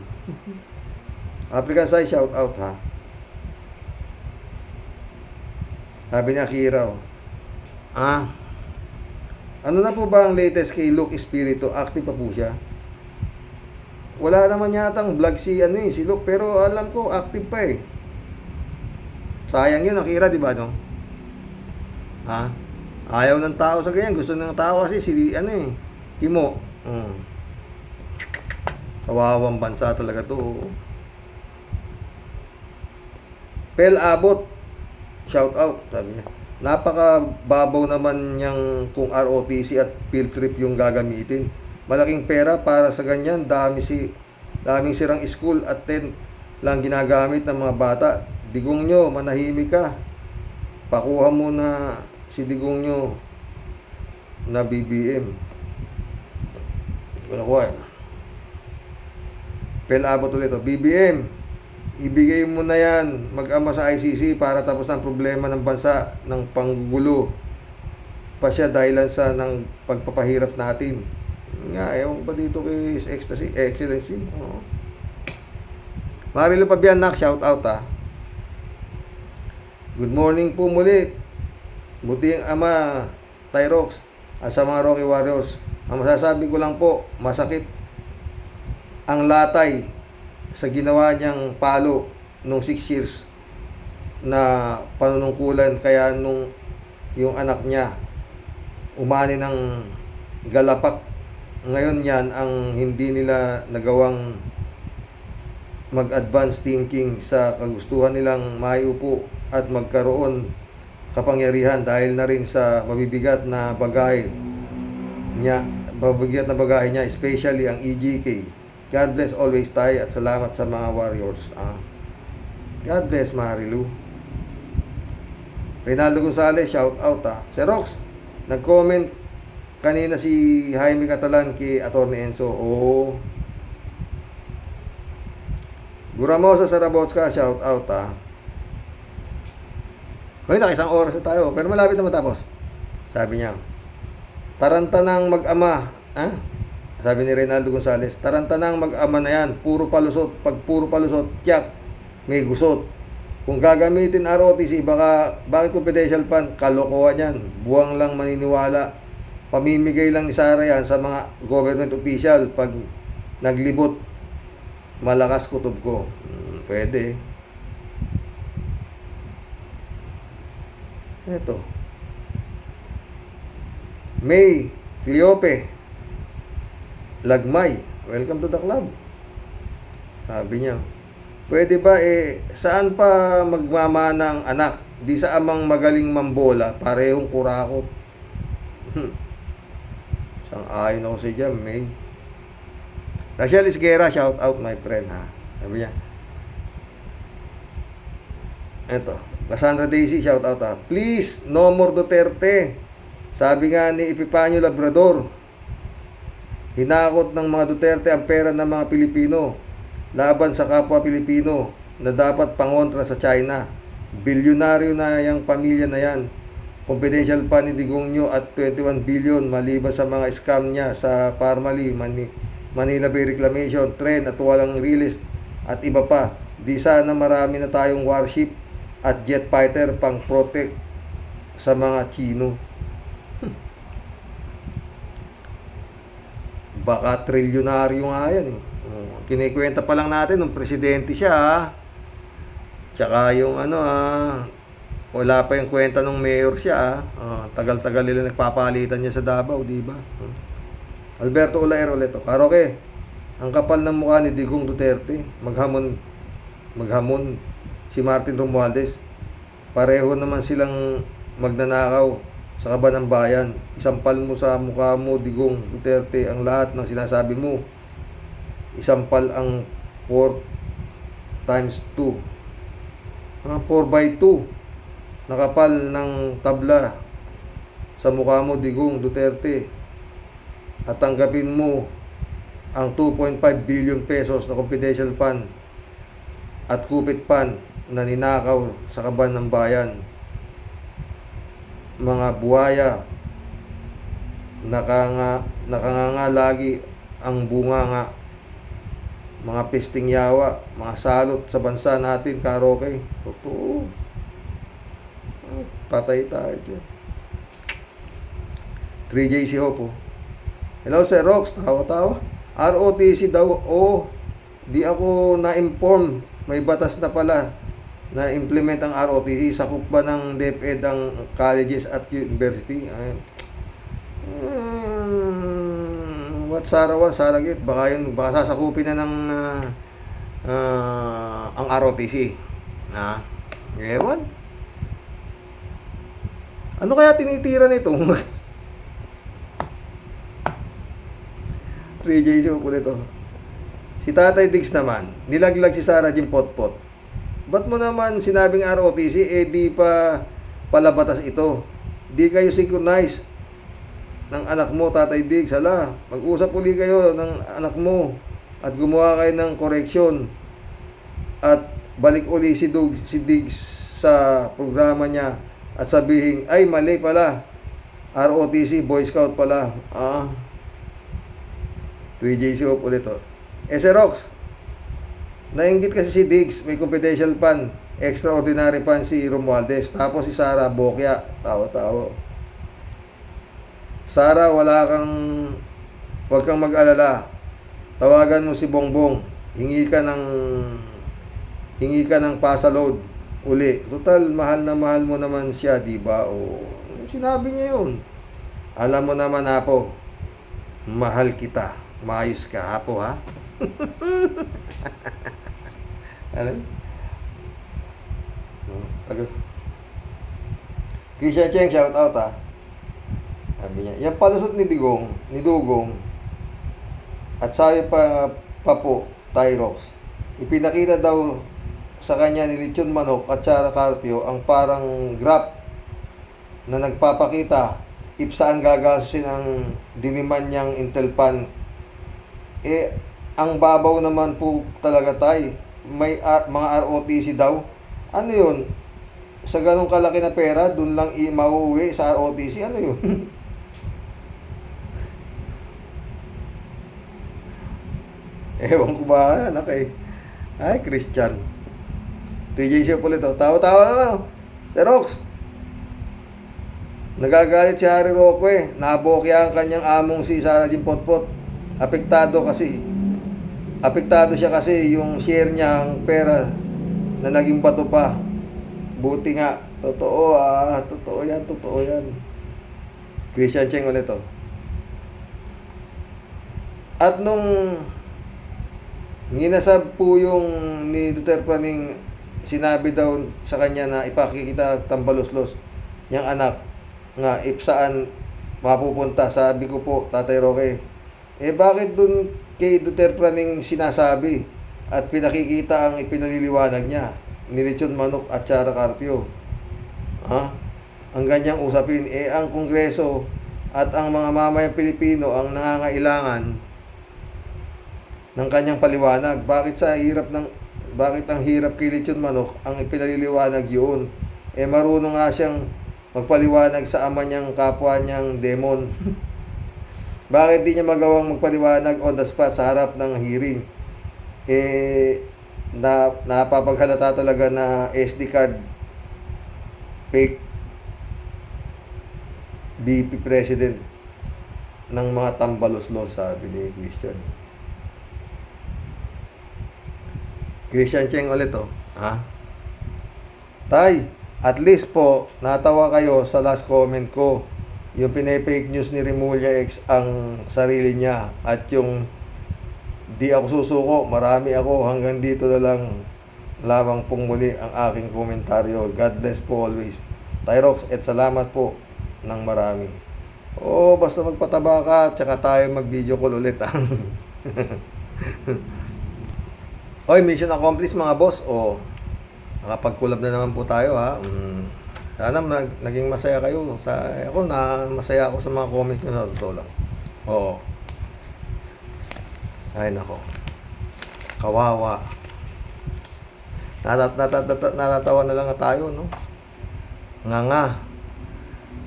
African Sai, shout out ha. Sabi niya, Kiraw, ano na po ba ang latest kay Luke Espiritu? Active pa po siya? Wala naman yatang vlog si Luke, pero alam ko active pa eh. Sayang yun, Akira, di ba, no? Ayaw ng tao sa ganyan. Gusto ng tao kasi si Timo. Kawawang bansa talaga to. Pel Abot, shout out, sabi niya. Napakababaw naman niyang kung ROTC at field trip yung gagamitin. Malaking pera para sa ganyan. Daming sirang school at tent lang ginagamit ng mga bata. Digong nyo, manahimik ka. Pakuha mo na si digong nyo na BBM. Wala ko eh. Pel Abot ulit. BBM, ibigay mo na yan, mag-ama sa ICC para tapos ang problema ng bansa ng panggulo pa siya dahilan sa ng pagpapahirap natin. Nga, ewan ba dito kay Excellency? Oo. Marilo Pabianak, shout out Good morning po muli. Buti ang ama Tyrox at sa mga Rocky Warriors. Ang masasabi ko lang po, masakit ang latay sa ginawa niyang palo nung 6 years na panunungkulan, kaya nung yung anak niya umani ng galapak, ngayon yan ang hindi nila nagawang mag-advance thinking sa kagustuhan nilang maiupo at magkaroon kapangyarihan dahil na rin sa mabibigat na bagay niya, especially ang EGK. God bless always tayo at salamat sa mga warriors. God bless, Marilu. Reynaldo Gonzalez, shout out ha. Sir Rox, nag-comment kanina si Jaime Catalan kay Atty. Enzo. Oo. Guramosa Sarabotska, shout out ha. Hoy, nakisang oras na tayo, pero malapit na matapos. Sabi niya, tarantanang mag-ama. Ha? Sabi ni Reynaldo Gonzalez, tarantanang mag-ama na yan. Puro palusot. Pag puro palusot, tiyak, may gusot. Kung gagamitin ROTC, bakit confidential fund? Kalokohan yan. Buwang lang maniniwala. Pamimigay lang ni Sara yan sa mga government official. Pag naglibot, malakas kutob ko. Pwede. Ito. May Cleope Lagmay, welcome to the club. Sabi niya, pwede ba saan pa magmamana ang anak? Di sa amang magaling mambola, parehong kurakot. Sang ayon ako sa dyan, May. Rachel Isguera, shout out my friend ha. Sabi niya, eto, Cassandra Daisy, shout out ha. Please, no more Duterte. Sabi nga ni Epifanio Labrador, hinakot ng mga Duterte ang pera ng mga Pilipino laban sa kapwa Pilipino na dapat pangontra sa China. Bilyonaryo na yung pamilya na yan. Confidential pa ni Digongyo at 21 billion maliban sa mga scam niya sa Parmali, Manila Bay Reclamation, Trend at walang release at iba pa. Di sana marami na tayong warship at jet fighter pang protect sa mga Chino. Baka trilyonaryo nga yan eh. Kinikwenta pa lang natin nung presidente siya ha. Tsaka yung wala pa yung kwenta nung mayor siya ha. Tagal-tagal nila nagpapalitan niya sa Davao, di ba? Alberto Ulaer ulit. Karoke, ang kapal ng mukha ni Digong Duterte. Maghamon si Martin Romualdez. Pareho naman silang magnanakaw sa kaba ng bayan. Isampal mo sa mukha mo, Digong Duterte, ang lahat ng sinasabi mo. Isampal ang 4 times 2. 4x2. Nakapal ng tabla sa mukha mo, Digong Duterte. At tanggapin mo ang 2.5 billion pesos na confidential fund at kupit fund na ninakaw sa kaban ng bayan. Mga buhaya, nakanganga lagi ang bunganga. Mga pesting yawa, mga salot sa bansa natin, Karoke. Totoo. Patay tayo dyan. 3JC Hopo. Hello Sir Rox, tawa-tawa. ROTC daw, di ako na-inform. May batas na pala na implement ang ROTC. Sakop ba ng DepEd ang colleges at university? What Sarawan, Saragit, baka sasakupin na ng ang ROTC. Ewan. Ano kaya tinitira nito? 3JC po nito. Si Tatay Diggs naman, nilaglag si Sara Jim Potpot. Ba't mo naman sinabing ROTC, di pa pala batas ito? Di kayo synchronize ng anak mo, Tatay Diggs. Hala, mag-usap uli kayo ng anak mo at gumawa kayo ng correction at balik uli si Diggs sa programa niya at sabihin, ay mali pala, ROTC, Boy Scout pala. 3JC ulit to. Sir Rox, nainggit kasi si Diggs, may confidential fund, extraordinary fund si Romualdez, tapos si Sara, bokya, tawa-tawa. Sara, huwag kang mag-alala. Tawagan mo si Bongbong, hingi ka ng pasaload uli. Total, mahal na mahal mo naman siya, di ba? Sinabi niya yun. Alam mo naman, Apo, mahal kita. Maayos ka, Apo, ha? Ano? Christian Cheng, shout out ha. Sabi niya, yung palusot ni Dugong, at sabi pa po, Tyrox, ipinakita daw sa kanya ni Lechon Manok at Chara Carpio ang parang graph na nagpapakita if saan gagastusin ang diniman niyang Intel Pan. Ang babaw naman po talaga tay. May mga ROTC daw. Ano yun? Sa ganong kalaki na pera, dun lang mauuwi sa ROTC. Ano yun? Ewan ko ba, anak eh. Ay, Christian. PJ siya po ito. Tawa-tawa naman. Sir Rox. Nagagalit si Harry Roque. Nabokya ang kanyang among si Sara Jean Potpot. Apektado siya kasi yung share niya ang pera na naging bato pa. Buti nga. Totoo Totoo yan. Christian Cheng ulit to. At nung ninasab po yung ni Duterte Praning, sinabi daw sa kanya na ipakikita tambaluslos niyang anak nga if saan mapupunta. Sabi ko po, Tatay Roque, bakit dun kay Duterte Praning sinasabi at pinakikita ang ipinaliliwanag niya ni Lechon Manok at Chara Carpio? Ang ganyang usapin, ang Kongreso at ang mga mamayang Pilipino ang nangangailangan ng kanyang paliwanag. Bakit ang hirap kay Lechon Manok ang ipinaliliwanag yun? Marunong nga siyang magpaliwanag sa ama niyang kapwa niyang demon. Bakit di niya magawang magpaliwanag on the spot sa harap ng hearing? Napapaghalata talaga na SD card fake BP President ng mga tambalos-los, sabi ni Christian. Christian Cheng ulit Tay, at least po natawa kayo sa last comment ko. Yung pinay-fake news ni Remulla X ang sarili niya at yung di ako susuko, marami ako, hanggang dito na lang lamang pong muli ang aking komentaryo. God bless po always. Tyrox, at salamat po ng marami. Basta magpataba ka, tsaka tayo mag-video call ulit. Mission accomplished mga boss. Nakapag-collab na naman po tayo Sana naging masaya kayo. Masaya ako sa mga comments nyo, sa totoo lang. Ay nako. Kawawa. Natatawa na lang tayo, no? Nga.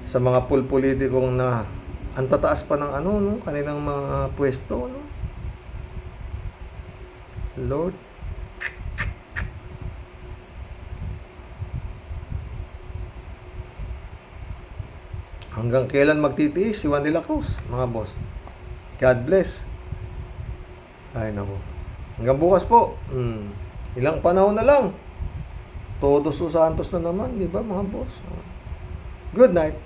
Sa mga politikong na ang tataas pa ng kanilang mga pwesto, no? Lord. Hanggang kailan magtitiis si Juan de la Cruz, mga boss? God bless. Ay nako. Hanggang bukas po. Ilang panahon na lang. Todos os Santos na naman, di ba mga boss? Good night.